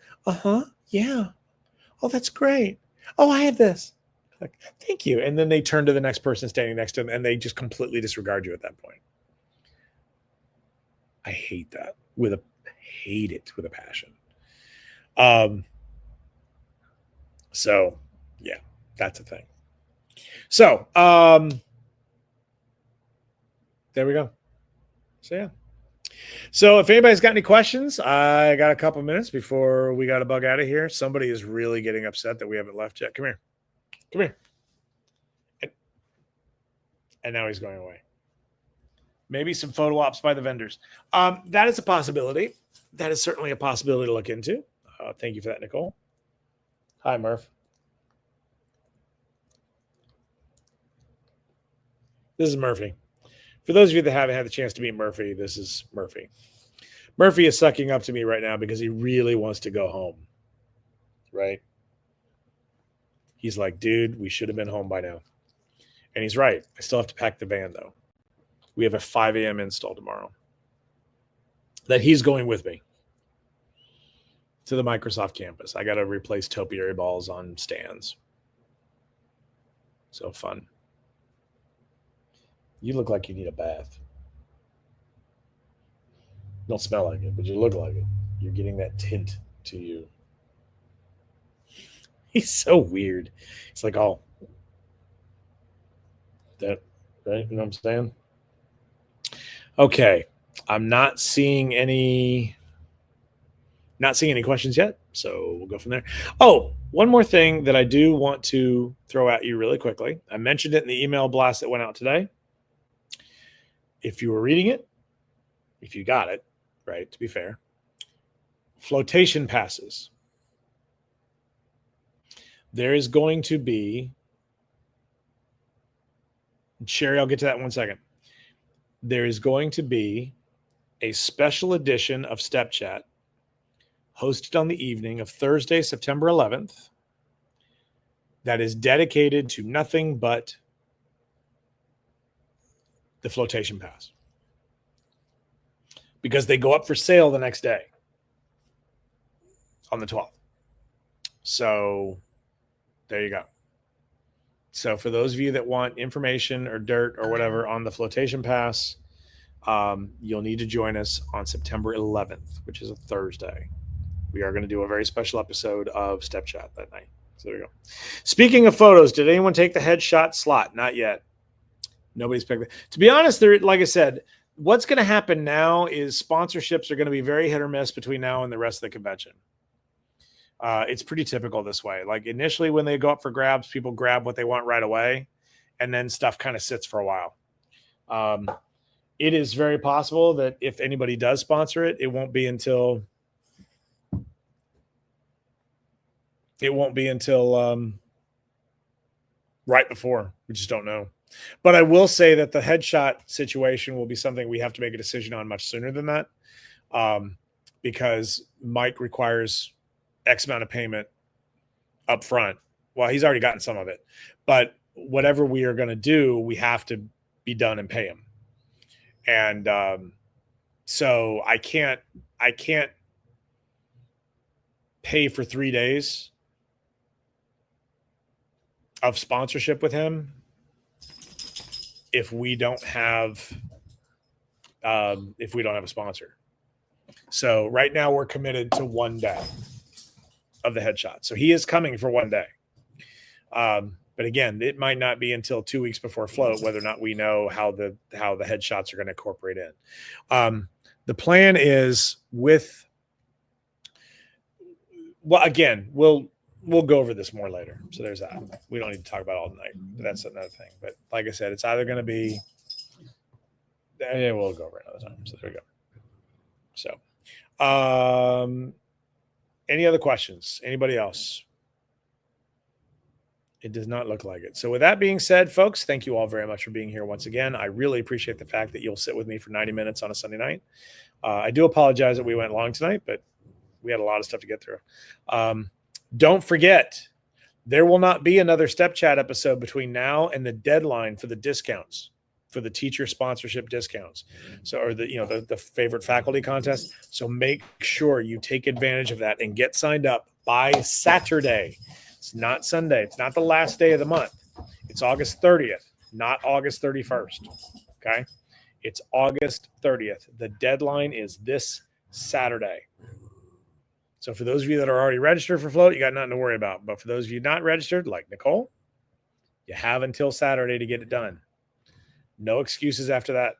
yeah, oh, that's great. Oh, I have this. Like, thank you. And then they turn to the next person standing next to them, and they just completely disregard you at that point. I hate that hate it with a passion. So yeah, that's a thing. So, there we go. So yeah. So if anybody's got any questions, I got a couple minutes before we got to bug out of here. Somebody is really getting upset that we haven't left yet. Come here. And now he's going away. Maybe some photo ops by the vendors. That is a possibility. That is certainly a possibility to look into. Thank you for that, Nicole. Hi, Murph. This is Murphy. For those of you that haven't had the chance to meet Murphy, this is Murphy. Murphy is sucking up to me right now because he really wants to go home. Right? He's like, dude, we should have been home by now. And he's right. I still have to pack the van, though. We have a 5 a.m. install tomorrow that he's going with me to the Microsoft campus. I got to replace topiary balls on stands. So fun. You look like you need a bath. You don't smell like it, but you look like it. You're getting that tint to you. He's so weird. It's like, oh, that, right? You know what I'm saying? Okay. I'm not seeing any questions yet, so we'll go from there. Oh, one more thing that I do want to throw at you really quickly. I mentioned it in the email blast that went out today. If you were reading it, if you got it, right, to be fair, flotation passes. There is going to be, Sherry, I'll get to that in 1 second. There is going to be a special edition of Step Chat hosted on the evening of Thursday, September 11th, that is dedicated to nothing but the flotation pass. Because they go up for sale the next day on the 12th. So there you go. So for those of you that want information or dirt or whatever on the flotation pass, you'll need to join us on September 11th, which is a Thursday. We are going to do a very special episode of Step Chat that night. So there you go. Speaking of photos, did anyone take the headshot slot? Not yet. Nobody's picked it. To be honest, like I said, what's going to happen now is sponsorships are going to be very hit or miss between now and the rest of the convention. It's pretty typical this way. Like initially when they go up for grabs, people grab what they want right away, and then stuff kind of sits for a while. It is very possible that if anybody does sponsor it, it won't be until right before. We just don't know. But I will say that the headshot situation will be something we have to make a decision on much sooner than that, because Mike requires X amount of payment up front. Well, he's already gotten some of it, but whatever we are going to do, we have to be done and pay him. And so I can't pay for 3 days of sponsorship with him if we don't have a sponsor. So right now we're committed to 1 day of the headshot. So he is coming for 1 day. But again, it might not be until 2 weeks before float whether or not we know how the headshots are going to incorporate in. The plan is again, we'll go over this more later. So there's that. We don't need to talk about it all night, but that's another thing. But like I said, it's either going to be, we'll go over it another time. So there we go. So, any other questions? Anybody else? It does not look like it. So with that being said, folks, thank you all very much for being here once again. I really appreciate the fact that you'll sit with me for 90 minutes on a Sunday night. I do apologize that we went long tonight, but we had a lot of stuff to get through. Don't forget, there will not be another Step Chat episode between now and the deadline for the discounts, for the teacher sponsorship discounts. So, or the favorite faculty contest. So make sure you take advantage of that and get signed up by Saturday. It's not Sunday. It's not the last day of the month. It's August 30th, not August 31st. Okay. It's August 30th. The deadline is this Saturday. So for those of you that are already registered for float, you got nothing to worry about. But for those of you not registered, like Nicole, you have until Saturday to get it done. No excuses after that.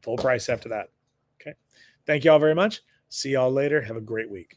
Full price after that. Okay. Thank you all very much. See y'all later. Have a great week.